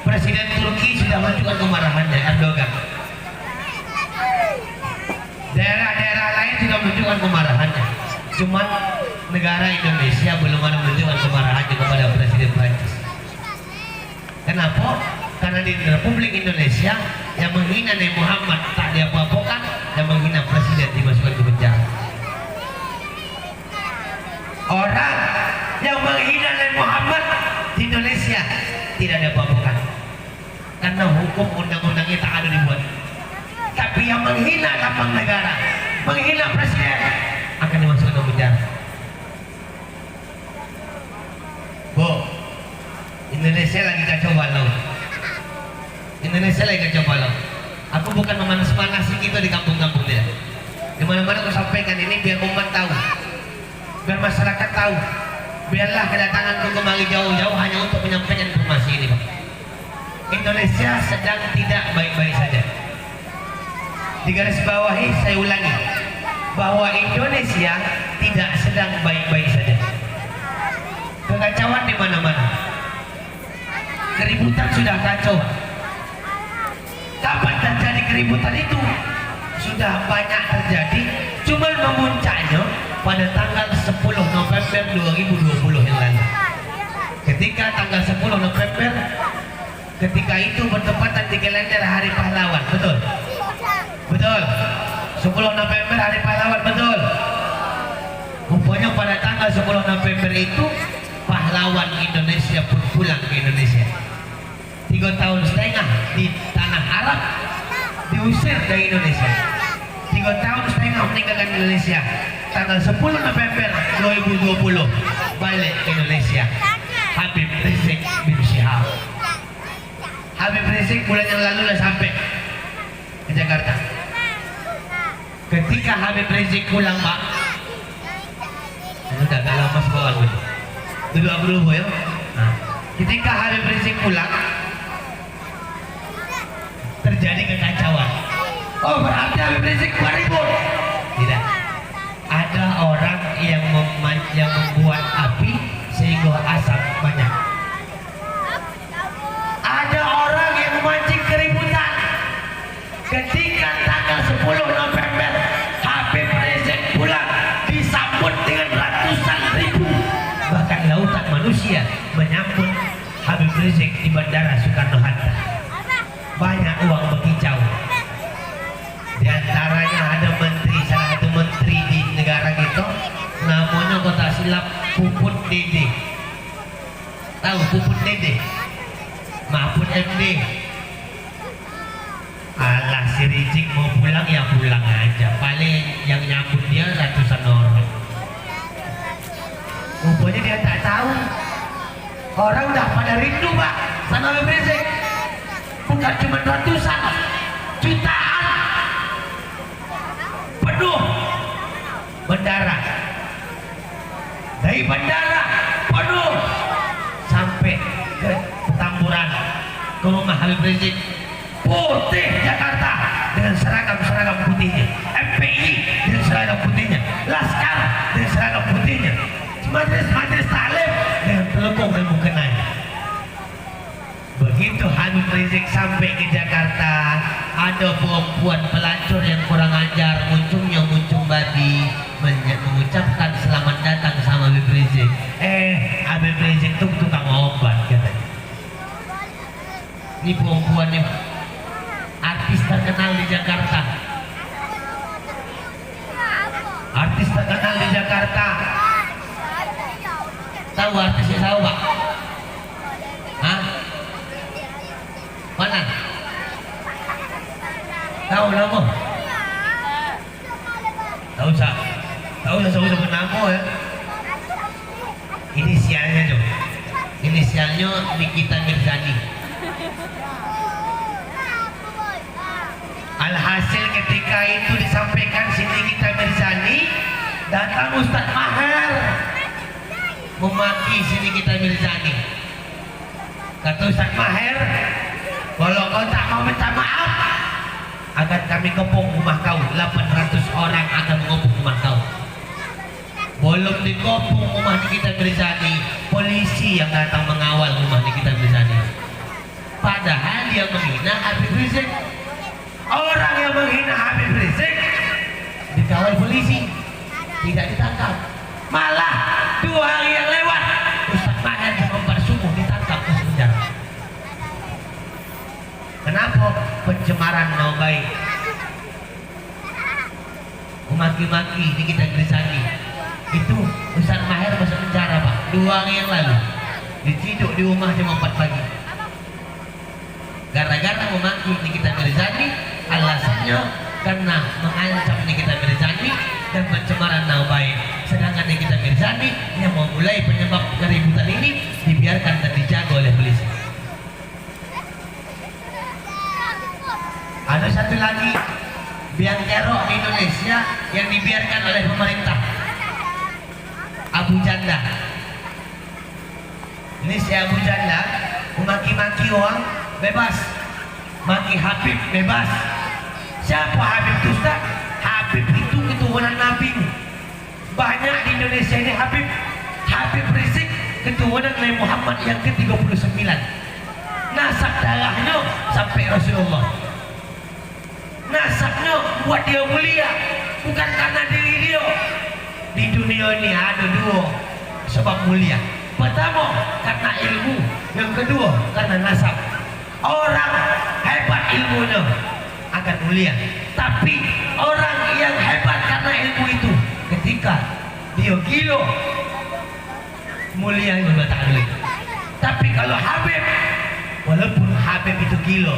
Presiden Turki sudah menunjukkan kemarahannya, Erdogan. Daerah-daerah lain sudah menunjukkan kemarahannya. Cuman negara Indonesia belum ada menunjukkan kemarahannya kepada Presiden Prancis. Kenapa? Karena di Republik Indonesia yang menghina Nabi Muhammad tak diapa-apakan, yang menghina Presiden dimasukkan ke penjara. Orang yang menghina Nabi Muhammad di Indonesia tidak diapa-apakan karena hukum undang-undangnya tak ada dibuat. Tapi yang menghina lambang negara, menghina presiden akan dimasukkan ke penjara. Bu, Indonesia lagi kacau balau. Indonesia lagi kacau balau. Aku bukan memanas-manasi kita di kampung-kampung dia. Di mana-mana aku sampaikan ini biar umat tahu, biar masyarakat tahu. Biarlah kedatanganku kemari jauh-jauh hanya untuk menyampaikan informasi ini, Pak. Indonesia sedang tidak baik-baik saja. Di garis bawahi saya ulangi bahwa Indonesia tidak sedang baik-baik saja. Kekacauan di mana-mana. Keributan sudah kacau. Kapan terjadi keributan itu? Sudah banyak terjadi, cuma memuncaknya pada tanggal 10 November 2020 yang lalu. Ketika tanggal 10 November, ketika itu bertepatan di kalender Hari Pahlawan, betul? Betul. 10 November Hari Pahlawan, betul. Rupanya pada tanggal 10 November itu pahlawan Indonesia pun pulang ke Indonesia. 3 tahun setengah di tanah Arab diusir dari Indonesia. 3 tahun setengah meninggalkan Indonesia. Tanggal 10 November 2020 balik ke Indonesia. Habib Rizik bin Syihab. Habib Rizik bulan yang lalu lah sampai ke Jakarta. Ketika Habib Rizik pulang, Pak, udah gak lama sekolah gue. Duduk aku dulu ya. Nah, ketika Habib Rizik pulang, terjadi kekacauan. Oh, berarti Habib Rizik ribut? Tidak. Ada orang yang membuat api sehingga asap banyak. Ada orang yang memancing keributan. Ketika tanggal 10 November Habib Rizik pulang, disambut dengan ratusan ribu, bahkan lautan manusia menyambut Habib Rizik di Bandara Soekarno-Hatta. Banyak uang berkicau. Di antaranya ada menteri, salah satu menteri di negara kita, namanya kalau tak silap Puput Dede. Tahu Puput Dede? Mahfud MD. Alah, si Rizik mau pulang ya pulang aja. Paling yang nyambut dia ratusan orang. Rupanya dia tak tahu. Orang udah pada rindu, Pak, sama Habib Rizik. Bukan cuma ratusan, jutaan. Penuh bandara. Dari bandara penuh sampai ke Petamburan, ke rumah Habib Rizik. Putih Jakarta dengan seragam putihnya, MPI dengan seragam putihnya, Laskar dengan seragam putihnya, majelis taklim dengan telekung dan mukena. Begitu Habib Rizik sampai ke Jakarta, ada perempuan pelacur yang kurang ajar, muncung babi, mengucapkan selamat datang sama Habib Rizik. Habib Rizik itu tukang obat katanya. Ini perempuan ini artis terkenal di Jakarta. Artis terkenal di Jakarta. Tahu artisnya tahu, Pak? Hah? Mana? Tahu nama? Tahu sah? Tahu sah sebut nama ya? Inisialnya Jo. Inisialnya Nikita Mirzani. Alhasil ketika itu disampaikan Siti Kita Mirzani, datang Ustaz Maher memaki Siti Kita Mirzani. Kata Ustaz Maher, kalau kau tak mau minta maaf, akan kami kepung rumah kau. 800 orang akan mengepung rumah kau. Belum dikepung rumah Nikita Mirzani, polisi yang datang mengawal rumah Nikita Mirzani. Padahal dia menghina Habib Rizik. Orang yang menghina Habib Rizik dikawal polisi, tidak ditangkap. Malah 2 hari yang lewat, Ustaz Maher jam 4 subuh ditangkap ke penjara. Kenapa? Pencemaran nama baik, memaki-maki Nikita Mirzani. Itu Ustaz Maher masuk penjara, Pak, 2 hari yang lalu. Diciduk di rumah jam 4 pagi gara-gara memaki Nikita Mirzani. Alasannya karena mengancam Nikita Mirzani dan pencemaran nama baik. Sedangkan Nikita Mirzani yang memulai penyebab keributan ini dibiarkan dan dijaga oleh polisi. Ada satu lagi biang kerok di Indonesia yang dibiarkan oleh pemerintah, Abu Janda. Ini si Abu Janda memaki-maki orang bebas, maki Habib bebas. Siapa Habib itu, Ustaz? Habib itu keturunan Nabi. Banyak di Indonesia ini Habib. Habib Rizik keturunan Nabi Muhammad yang ke-39. Nasab darahnya sampai Rasulullah. Nasabnya buat dia mulia, bukan karena diri dia. Di dunia ini ada 2 sebab mulia. Pertama karena ilmu, yang kedua karena nasab. Orang hebat ilmunya akan mulia, tapi orang yang hebat karena ilmu itu, ketika dia gila, mulia juga tak ada. Tapi kalau Habib, walaupun Habib itu gila,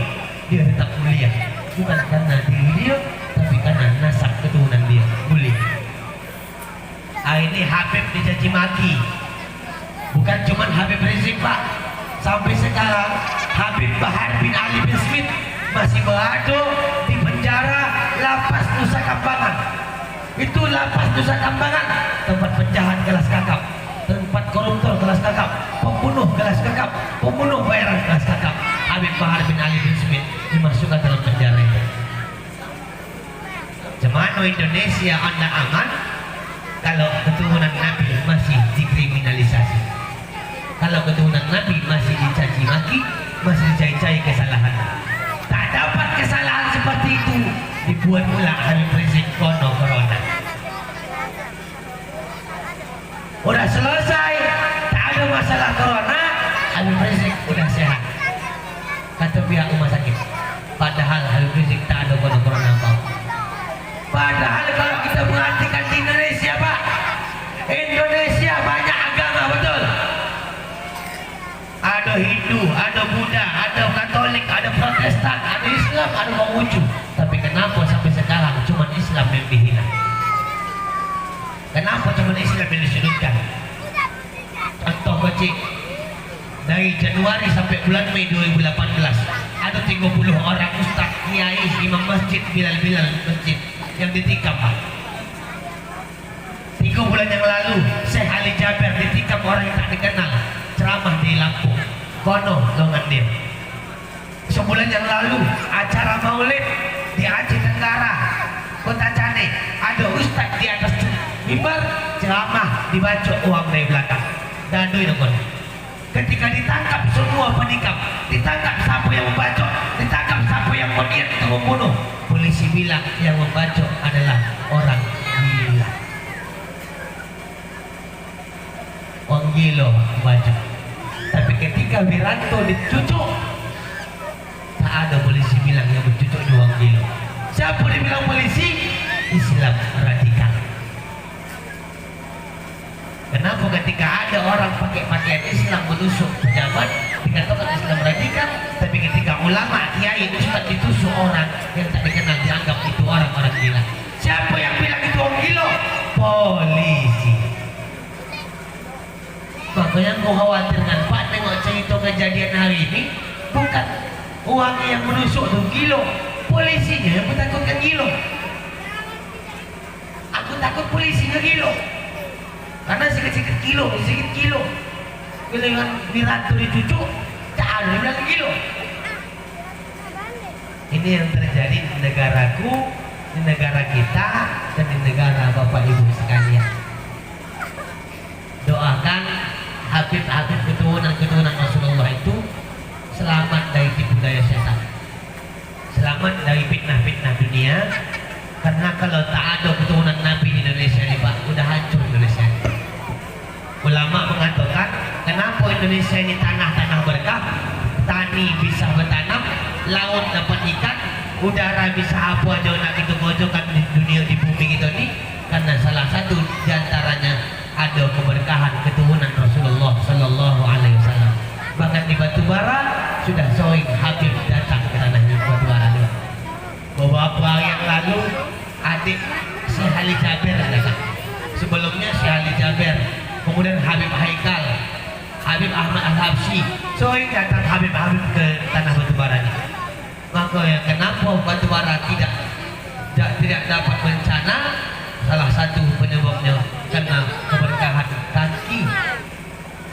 dia tetap mulia, bukan karena diri dia, tapi karena nasab keturunan dia mulia. Ini Habib dicaci maki, bukan cuma Habib Rizik, Pak. Sampai sekarang Habib Bahar bin Ali bin Smith masih berada di penjara lapas Nusa Kambangan. Itu lapas Nusa Kambangan, tempat penjahat kelas kakap, tempat koruptor kelas kakap, pembunuh kelas kakap, pembunuh bayaran kelas kakap. Habib Bahar bin Ali bin Smith dimasukkan dalam penjara itu. Cemano Indonesia anda aman kalau keturunan Nabi masih dikriminalisasi, kalau keturunan Nabi masih dicaci maki, masih dicai-cai kesalahan. Tak dapat kesalahan seperti itu, dibuat pula Habib Rizik kono corona. Udah selesai, tak ada masalah corona, Habib Rizik udah sehat, kata pihak rumah sakit. Padahal Habib Rizik tak ada kono corona apa. Padahal kalau kita perhatikan di Indonesia, Pak, Indonesia banyak agama, betul? Ada Hindu, ada Buddha, ada Katolik, ada Protestan, ada Islam, ada Konghucu. Tapi kenapa sampai sekarang cuma Islam yang dihina? Kenapa cuma Islam yang disudutkan? Contoh kecil, dari Januari sampai bulan Mei 2018 ada 30 orang ustaz, kiai, imam masjid, bilal-bilal masjid yang ditikam, Pak. 3 bulan yang lalu Syekh Ali Jaber ditikam orang yang tak dikenal, ceramah di Lampung, kono longan dia. Sebulan yang lalu acara maulid di Aceh Tenggara, Kota Cane, ada ustaz di atas mimbar ceramah, dibaca uang dari belakang. Dadu itu kon. Ketika ditangkap semua penikam, ditangkap siapa yang membaca, ditangkap siapa yang berniat untuk membunuh. Polisi bilang yang membaca adalah orang gila. Orang gila membaca. Tapi ketika Wiranto dicucuk, tak ada polisi bilang yang bercucuk di orang gila. Siapa dibilang polisi? Islam radikal. Kenapa ketika ada orang pakai pakaian Islam menusuk pejabat dikatakan Islam radikal, tapi ketika ulama, kiai, ustaz ditusuk orang yang tak dikenal dianggap itu orang-orang gila? Siapa yang bilang itu orang gila? Polisi. Makanya kau khawatirkan, Pak, tengok cerita kejadian hari ini, bukan orang yang menusuk itu gila, polisinya aku takutkan gilo. Aku takut polisinya gilo. Karena sikit-sikit kilo. Bilangan biratur cucu, tak ada yang bilang gilo. Ini yang terjadi di negaraku, di negara kita, dan di negara Bapak Ibu sekalian. Doakan Habib-habib keturunan Rasulullah itu selamat dari tipu daya setan, selamat dari fitnah-fitnah dunia. Karena kalau tak ada keturunan Nabi di Indonesia ini Pak, udah hancur Indonesia. Ulama mengatakan, kenapa Indonesia ini tanah-tanah berkah, tani bisa bertanam, laut dapat ikan, udara bisa apa aja nak kita gojokan di dunia, di bumi kita ini, karena salah satu diantaranya ada keberkahan keturunan Rasulullah Sallallahu Alaihi Wasallam. Bahkan di Batubara sudah sering Habib datang ke tanah Batubara juga. Beberapa hari yang lalu adik si Ali Jaber datang. Sebelumnya si Ali Jaber, kemudian Habib Haikal, Habib Ahmad Al-Habsyi, sering datang Habib-Habib ke tanah Batubara ini. Maka ya kenapa Batubara tidak dapat bencana? Salah satu penyebabnya karena keberkahan kaki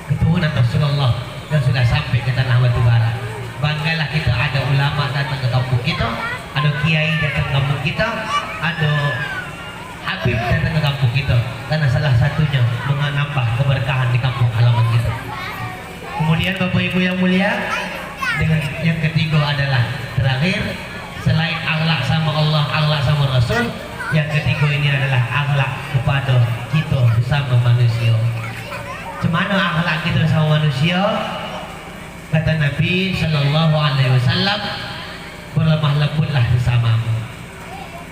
keturunan Rasulullah yang sudah sampai ke tanah Batubara. Banggalah kita ada ulama datang ke kampung kita, ada kiai datang ke kampung kita, ada Habib datang ke kampung kita, karena salah satunya menambah keberkahan di kampung halaman kita. Kemudian Bapak Ibu yang mulia, dengan yang ketiga adalah terakhir, selain akhlak sama Allah, akhlak sama Rasul, yang ketiga ini adalah akhlak kepada kita bersama manusia. Cemana akhlak kita sama manusia? Kata Nabi Sallallahu Alaihi Wasallam, berlemah lembutlah sesamamu.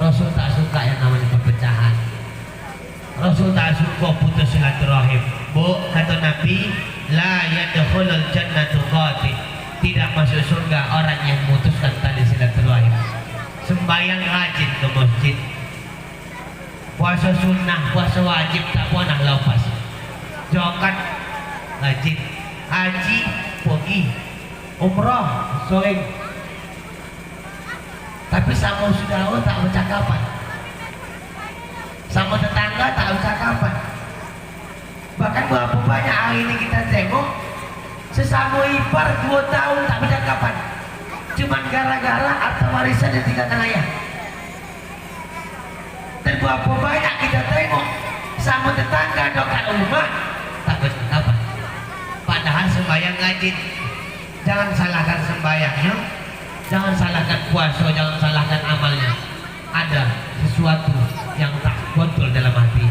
Rasul tak suka yang namanya perpecahan. Rasul tak suka putus silaturahim. Bu, kata Nabi, la yadkhulul jannatu qati. Tidak masuk surga orang yang memutuskan tali silaturahim. Sembahyang rajin ke masjid, puasa sunnah, puasa wajib tak pernah lepas, zakat rajin, haji pergi, umrah sering. Tapi sama saudara tak bercakapan, sama tetangga tak bercakapan. Bahkan berapa banyak hari ini kita tengok sesama ipar 2 tahun tak bercakapan, cuman gara-gara harta warisan ditinggalkan ayah. Dan berapa banyak kita tengok sama tetangga dekat rumah tak bercakapan, padahal sembahyang rajin. Jangan salahkan sembahyangnya, jangan salahkan puasa, jangan salahkan amalnya. Ada sesuatu yang tak betul dalam hati.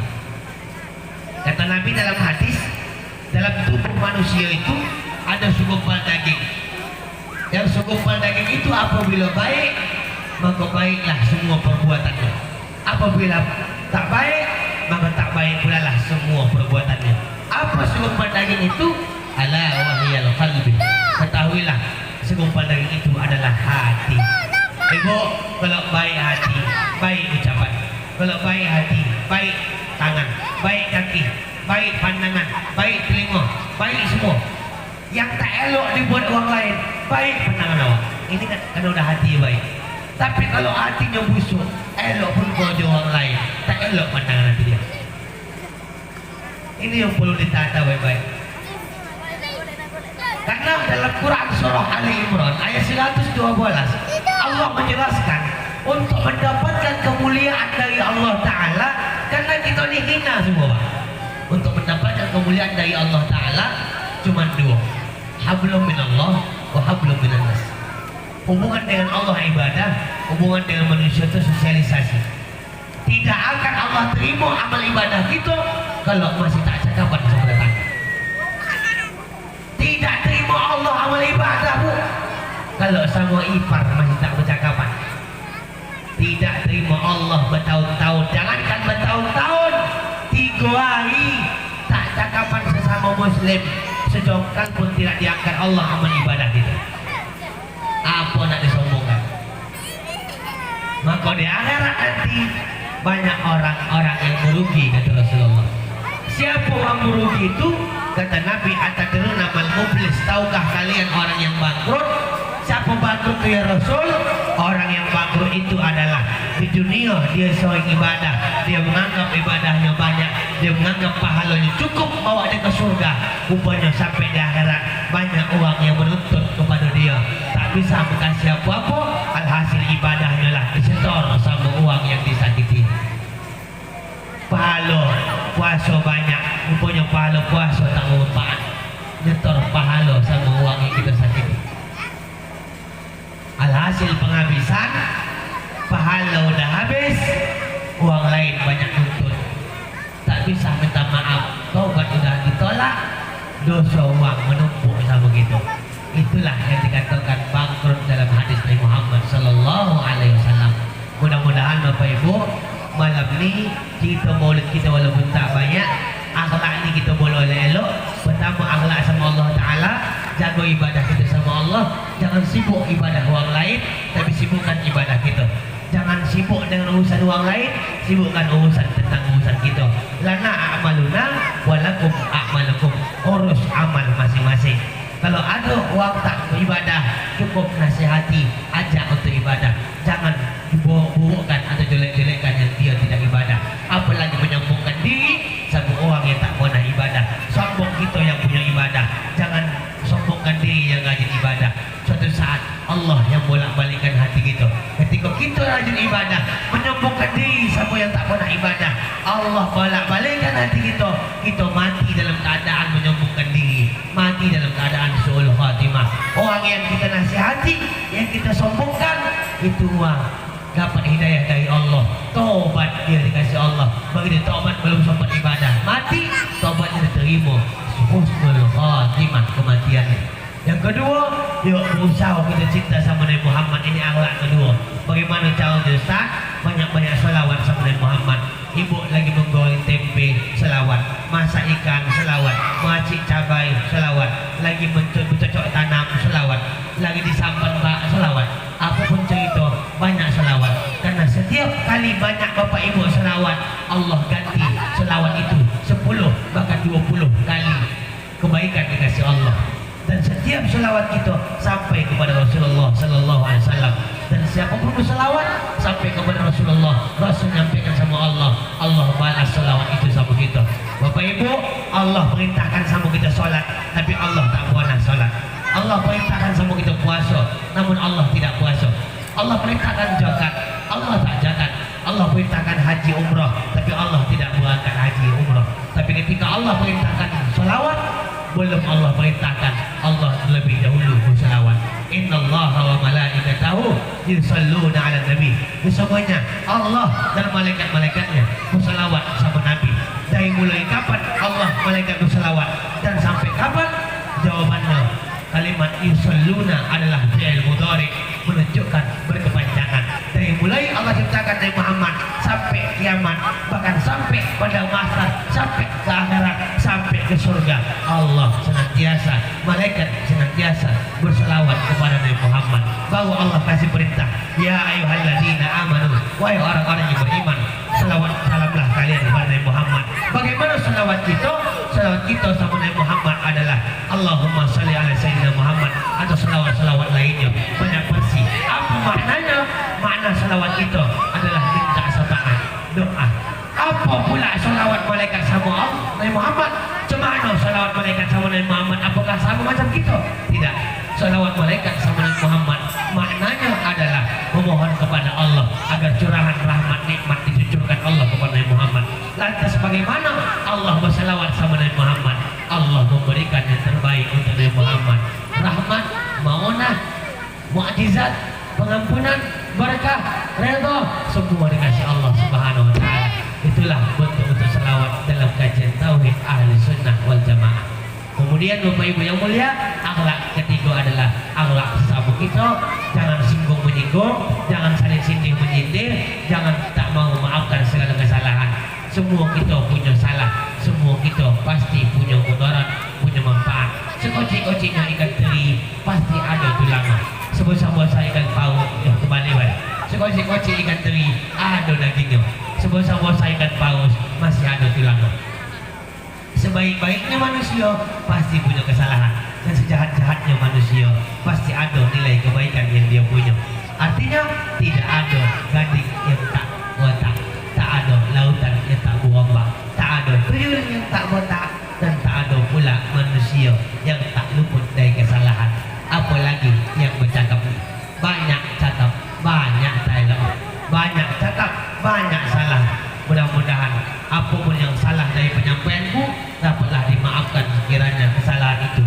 Kata Nabi dalam hadis, dalam tubuh manusia itu ada segumpal daging. Yang segumpal daging itu apabila baik, maka baiklah semua perbuatannya. Apabila tak baik, maka tak baik pula lah semua perbuatannya. Apa segumpal daging itu? Ala wahiyal qalbi. Ketahuilah, segumpal daging itu adalah hati. Ibu, kalau baik hati, baik ucapan. Kalau baik hati, baik tangan, baik kaki, baik pandangan, baik telinga, baik semua. Yang tak elok dibuat orang lain, baik pandangan awak. Ini kan udah hati baik. Tapi kalau hatinya busuk, elok pun bojo orang lain, tak elok pandangan hati dia. Ini yang perlu ditata baik-baik. Karena dalam Quran surah Ali Imran ayat 112 Allah menjelaskan untuk mendapatkan kemuliaan dari Allah Ta'ala, karena kita ini hina semua. Untuk mendapatkan kemuliaan dari Allah Ta'ala cuma 2, hablum minallah wa hablum minannas. Hubungan dengan Allah ibadah, hubungan dengan manusia itu sosialisasi. Tidak akan Allah terima amal ibadah kita kalau masih tak cakapan sama tetangga. Tidak terima Allah amal ibadah bu kalau sama ipar masih tak bercakapan. Tidak terima Allah bertahun-tahun, jangankan bertahun-tahun, 3 hari tak cakapan sesama muslim, sejongkal pun tidak diangkat Allah amal ibadah kita. Apa nak disombongkan? Maka di akhirat nanti banyak orang-orang yang merugi, kata Rasulullah. Siapa orang merugi itu? Kata Nabi, atadruna mal muflis, tahukah kalian orang yang bangkrut? Siapa bangkrut itu ya Rasul? Orang yang bangkrut itu adalah di dunia dia seorang ibadah, dia menganggap ibadahnya banyak, dia menganggap pahalanya cukup bawa dia ke surga. Rupanya sampai di akhirat banyak orang yang menuntut kepada dia, tak bisa berkasih apa-apa. Alhasil ibadahnya lah disetor sama orang yang disakiti. Pahala puasa banyak, rupanya pahala puasa tak bermanfaat, nyetor pahala sama orang yang kita sakiti. Alhasil penghabisan, pahala udah habis, orang lain banyak nuntut, tak bisa minta maaf, taubat udah ditolak, dosa orang menumpuk sama gitu. Itulah yang dikatakan bangkrut dalam hadis Nabi Muhammad Sallallahu Alaihi Wasallam. Mudah-mudahan Bapak Ibu malam ni kita maulid kita walaupun tak banyak, akhlak ni kita boleh elok. Pertama akhlak sama Allah Ta'ala, jaga ibadah kita sama Allah. Jangan sibuk ibadah orang lain, tapi sibukkan ibadah kita. Jangan sibuk dengan urusan orang lain, sibukkan urusan tentang urusan kita. Lana a'maluna walakum a'malukum, urus amal masing-masing. Kalau ada orang tak beribadah, cukup nasihati, ajak untuk ibadah. Jangan buruk-burukkan atau jelek-jelekkan yang dia tidak ibadah. Apalagi menyombongkan diri sama orang yang tak pernah ibadah. Sombong kita yang punya ibadah, jangan sombongkan diri yang rajin ibadah. Suatu saat Allah yang bolak-balikkan hati kita. Ketika kita rajin ibadah, menyombongkan diri sama yang tak pernah ibadah, Allah bolak-balikkan hati kita. Kita mati dalam keadaan menyombongkan diri, mati dalam keadaan su'ul khatimah. Orang yang kita nasihati, yang kita sombongkan, itu orang dapat hidayah dari Allah, taubat dia dikasih Allah. Bagi dia taubat belum sempat ibadah, mati taubatnya diterima, husnul khatimah, kematiannya. Yang kedua, yuk berusaha kita cinta sama Nabi Muhammad. Ini akhlak kedua. Bagaimana cara dia Ustaz? Banyak-banyak selawat sama Nabi Muhammad. Ibu lagi menggoreng tempe, selawat. Masak ikan, selawat. Meracik cabai, selawat. Lagi bercocok tanam, selawat. Lagi disampan bak, selawat. Apapun cerita, banyak selawat. Karena setiap kali banyak Bapak Ibu selawat, Allah ganti selawat itu 10 bahkan 20 kali kebaikan dikasih Allah. Dan setiap selawat kita sampai kepada Rasulullah Sallallahu Alaihi Wasallam. Dan siapapun berselawat sampai kepada Rasulullah, Rasul menyampaikan sama Allah, Allah balas selawat itu sama kita. Bapak Ibu, Allah perintahkan sama kita solat, tapi Allah tak pernah solat. Allah perintahkan sama kita puasa, namun Allah tidak puasa. Allah perintahkan zakat, Allah tak zakat. Allah perintahkan haji umrah, tapi Allah tidak berangkat haji umrah. Tapi ketika Allah perintahkan selawat, belum Allah perintahkan, Allah lebih dahulu berselawat. Innallaha wa malaikatahu yusalluna 'alan nabi. Semuanya Allah dan malaikat-malaikatnya berselawat sama Nabi. Dari mulai kapan Allah malaikat berselawat dan sampai kapan? Jawabannya kalimat yusalluna adalah fi'il mudhari, menunjukkan berkepanjangan. Dari mulai Allah ciptakan Nabi Muhammad sampai kiamat, bahkan sampai pada masa, sampai ke akhirat, sampai ke surga, Allah senantiasa, malaikat senantiasa berselawat kepada Nabi Muhammad. Baru Allah kasih perintah, ya ayyuhalladzina amanu, wahai orang-orang yang beriman, selawat salamlah kalian kepada Nabi Muhammad. Bagaimana selawat kita? Selawat kita sama Nabi Muhammad adalah Allahumma shalli ala sayyidina Muhammad, atau selawat-selawat lainnya, banyak versi. Apa maknanya? Makna selawat kita adalah minta syafaat, doa. Apa pula selawat malaikat sama Nabi Muhammad? Cemana selawat malaikat sama Nabi Muhammad? Apakah sama macam kita? Tidak. Selawat malaikat sama Nabi Muhammad maknanya adalah memohon kepada Allah agar curahan rahmat nikmat dicucurkan Allah kepada Nabi Muhammad. Lantas bagaimana Allah berselawat sama Nabi Muhammad? Allah memberikan yang terbaik untuk Nabi Muhammad. Rahmat, maunah, mukjizat, pengampunan, berkah, redha, semua dikasih Allah Subhanahu wa taala. Itulah bentuk selawat dalam kajian tauhid ahli sunnah wal jamaah. Kemudian Bapak Ibu yang mulia, akhlak ketiga adalah akhlak sesama kita. Jangan singgung menyinggung, jangan saling sindir menyindir, jangan tak mau memaafkan segala kesalahan. Semua kita punya salah, semua kita pasti punya mudarat, punya manfaat. Sekocik-kociknya ikan teri pasti ada tulangnya. Sebesar-besar ikan paus, kembali balik. Sekocik-kocik ikan teri ada dagingnya. Sebesar-besar ikan paus masih ada tulangnya. Sebaik-baiknya manusia pasti punya kesalahan, dan sejahat-jahatnya manusia pasti ada nilai kebaikan yang dia punya. Artinya tidak ada gading yang tak botak, tak ada lautan yang tak berombak, tak ada tuyul yang tak botak, dan tak ada pula manusia yang tak luput dari kesalahan. Apalagi yang bercakap banyak cakap, banyak tak elok, banyak cakap, banyak salah. Mudah-mudahan apapun yang salah dari penyampaianku dapatlah dimaafkan sekiranya kesalahan itu.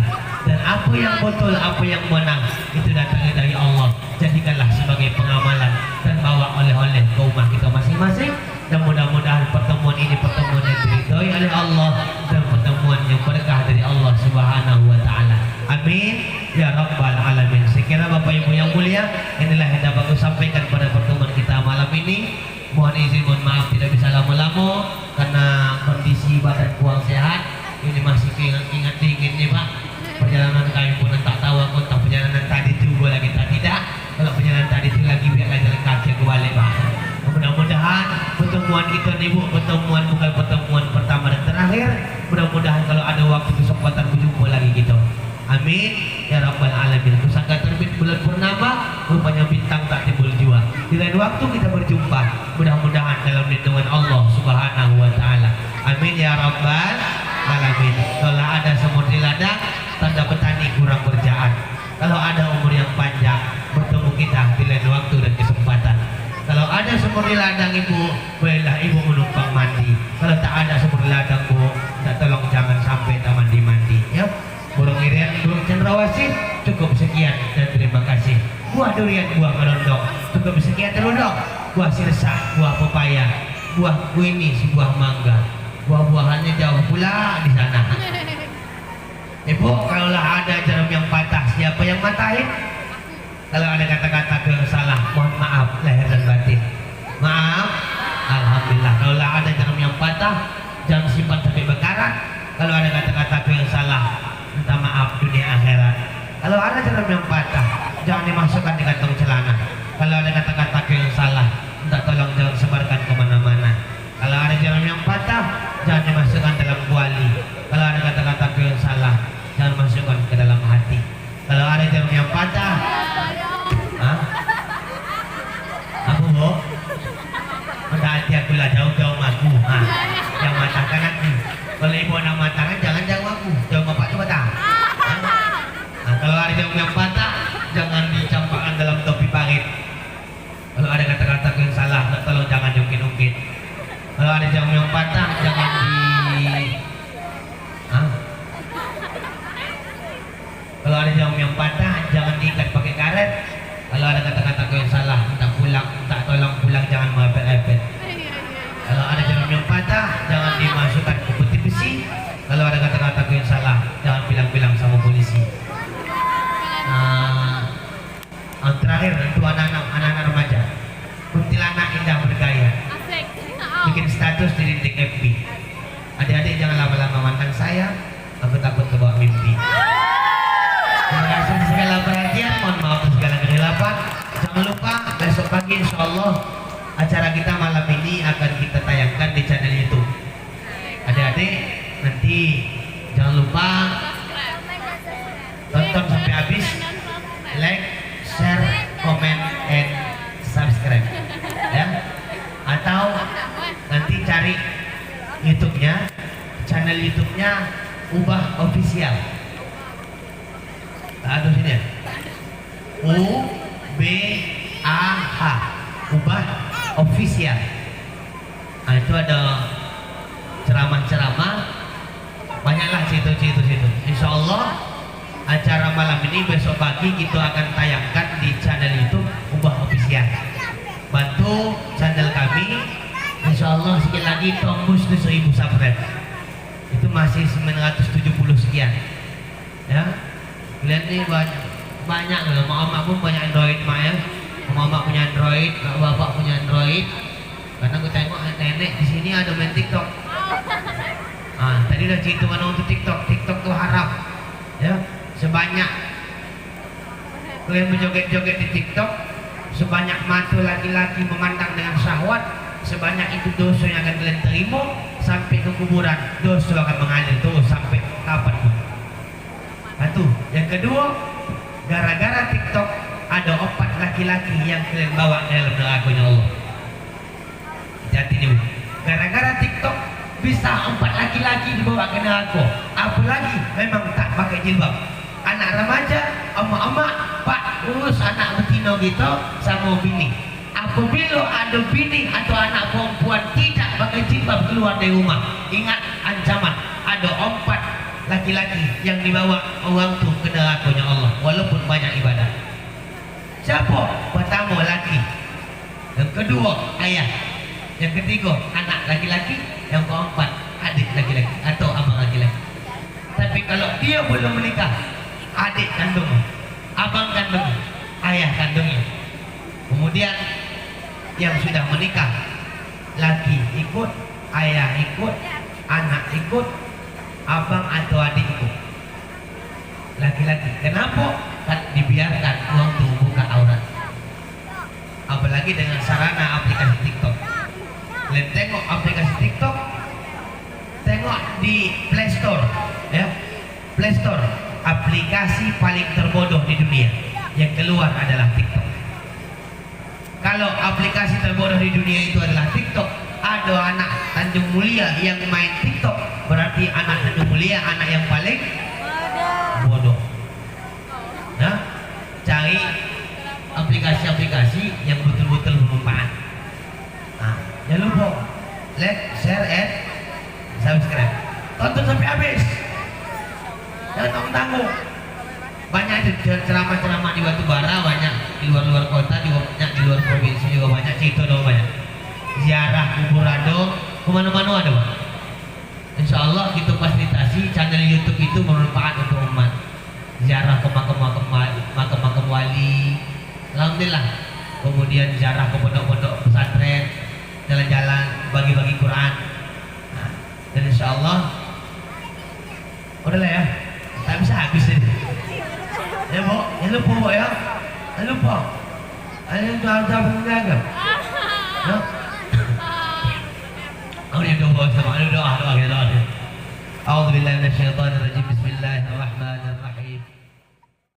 Dan apa yang betul, apa yang benar itu datangnya dari Allah. Jadikanlah sebagai pengamalan dan bawa oleh-oleh ke rumah kita masing-masing. Dan mudah-mudahan pertemuan ini pertemuan yang diridhoi oleh Allah dan pertemuan yang berkah dari Allah Subhanahu wa taala. Amin ya rabbal alamin. Sekira Bapak Ibu yang mulia, inilah yang dapat aku sampaikan pada pertemuan kita malam ini. Mohon izin, mohon maaf tidak bisa lama-lama karena kondisi badan kurang sehat. Ini masih ingat dingin nih Pak. Perjalanan kami pun tak tahu aku tak perjalanan tadi juga lagi tak tidak. Kalau perjalanan tadi itu lagi biarlah jalan kaki aku balik Pak. Mudah-mudahan pertemuan kita nih Bu, pertemuan bukan pertemuan pertama dan terakhir. Mudah-mudahan kalau ada waktu kesempatan berjumpa lagi kita. Amin ya rabbal alamin. Pusaka terbit bulan purnama, rupanya bintang tak timbul jua. Di lain waktu kita berjumpa, mudah-mudahan dalam lindungan Allah Subhanahu wa taala. Amin ya rabbal alamin. Kalau ada semut di ladang, tanda petani kurang kerjaan. Kalau ada umur yang panjang, bertemu kita di lain waktu dan kesempatan. Kalau ada semut di ladang Ibu, bolehlah Ibu menumpang mandi. Kalau tak ada semut di ladang Bu, tak tolong jangan sampai tak mandi-mandi ya. Burung irian, burung cendrawasih, cukup sekian dan terima kasih. Buah durian, buah melondong, cukup sekian terundong. Buah sirsak, buah pepaya, buah kuini, sebuah mangga. Buah-buahannya jauh pula di sana. Ibu, kalaulah ada jarum yang patah, siapa yang matahin? Kalau ada kata-kata yang salah, mohon maaf lahir dan batin. Maaf, alhamdulillah. Kalaulah ada jarum yang patah, jangan simpan sampai bekarat. Kalau ada kata-kata yang salah, minta maaf dunia akhirat. Kalau ada jarum yang patah, jangan dimasukkan di kantong celana. Kalau ada kata-kata yang salah, minta tolong jangan sebarkan kemana-mana. Kalau ada jarum yang patah, jangan dimasukkan dalam kuali. Kalau ada kata-kata yang salah, jangan masukkan ke dalam hati. Kalau ada jarum yang patah, apa Bu? Pada hati aku lah jauh-jauh aku. Yang matahkan aku. Kalau Ibu nak matahkan, jangan jauh aku. Jauh bapak tu patah. Kalau ada jarum yang patah, jangan dicampakkan dalam topi parit. Kalau ada kata-kata yang salah, tolong jangan diungkit-ungkit. Kalau ada jarum yang patah, jangan Kalau ada jarum yang patah, jangan diikat pakai karet. Kalau ada kata-kata yang salah, minta pulang, minta tolong pulang, jangan mepet-mepet. Kalau ada jarum yang patah, jangan dimasukkan ke peti besi. Kalau ada kata-kata yang salah, jangan bilang-bilang sama polisi. Yang terakhir untuk anak-anak remaja, kuntilanak indah bergaya, bikin status di dinding FB. Adik-adik jangan lama-lama mantan saya, aku takut kebawa mimpi. Terima kasih atas segala perhatian, mohon maaf atas segala kehilafan. Jangan lupa besok pagi insya Allah acara kita malam ini akan kita tayangkan di channel YouTube. Adik-adik nanti jangan lupa tonton sampai habis, like, share, comment, and subscribe ya. Atau nanti cari YouTube-nya, channel YouTube-nya Ubah Official. Aduh sini ya. UBAH, Ubah Official. Nah, itu ada ceramah-ceramah, banyaklah situ. Insya Allah acara malam ini besok pagi kita akan tayangkan di channel YouTube Ubah Official. Bantu channel kami, insya Allah sekali lagi tembus 1000 subscribe. Itu masih 970 sekian. Ya, lihat nih banyak loh. Mak pun banyak Android mak ya. Mak punya Android, bapak punya Android. Karena aku tengok nenek di sini ada main TikTok. Tadi udah cerita mana untuk TikTok. TikTok tuh haram. Ya, sebanyak kalian berjoget-joget di TikTok, sebanyak mata laki-laki memandang dengan syahwat, sebanyak itu dosa yang akan kalian terima sampai ke kuburan. Dosa akan mengalir terus sampai kapan pun. Satu. Yang kedua, gara-gara TikTok ada 4 laki-laki yang kalian bawa dalam neraka-Nya Allah. Hati-hati nih, Bu. Gara-gara TikTok bisa 4 laki-laki dibawa ke neraka. Apalagi memang tak pakai jilbab. Anak remaja, emak-emak, pak urus anak betina gitu sama bini. Apabila ada bini atau anak perempuan tidak pakai jilbab keluar dari rumah, ingat ancaman. Ada 4 laki-laki yang dibawa orang tu ke neraka-Nya Allah walaupun banyak ibadah. Siapa? Pertama laki, yang kedua ayah, yang ketiga anak laki-laki, yang keempat adik laki-laki atau abang laki-laki. Tapi kalau dia belum menikah, adik kandung, abang kandung, ayah kandungnya. Kemudian yang sudah menikah, laki ikut, ayah ikut, anak ikut, abang atau adik ikut. Laki-laki. Kenapa? Kan dibiarkan uang tuh buka aurat. Apalagi dengan sarana aplikasi TikTok. Kalian tengok aplikasi TikTok, tengok di Play Store, ya. Play Store, aplikasi paling terbodoh di dunia. Yang keluar adalah TikTok. Kalau aplikasi terbodoh di dunia itu adalah TikTok, ada anak Tanjung Mulia yang main TikTok, berarti anak Tanjung Mulia anak yang paling bodoh. Nah, cari aplikasi-aplikasi yang betul-betul bermanfaat. Nah, jangan lupa like, share, and subscribe. Tonton sampai habis. Jangan tanggung. Banyak ceramah-ceramah di Batubara, banyak di luar-luar kota, banyak di luar provinsi juga banyak. Cerita dong banyak. Ziarah kubur ada, kemana-mana ada, Pak. Insya Allah kita fasilitasi channel YouTube itu bermanfaat untuk umat. Ziarah ke makam wali, alhamdulillah. Kemudian ziarah ke pondok-pondok pesantren, jalan-jalan, bagi-bagi Quran. Nah, dan insya Allah, udahlah ya, tak bisa habis ini. Ya Bu, jangan lupa Bu ya, jangan lupa. Ada jual-jual penjaga. Ya. Doa. A'udzubillahi minasyaitonir rajim. Bismillahirrahmanirrahim.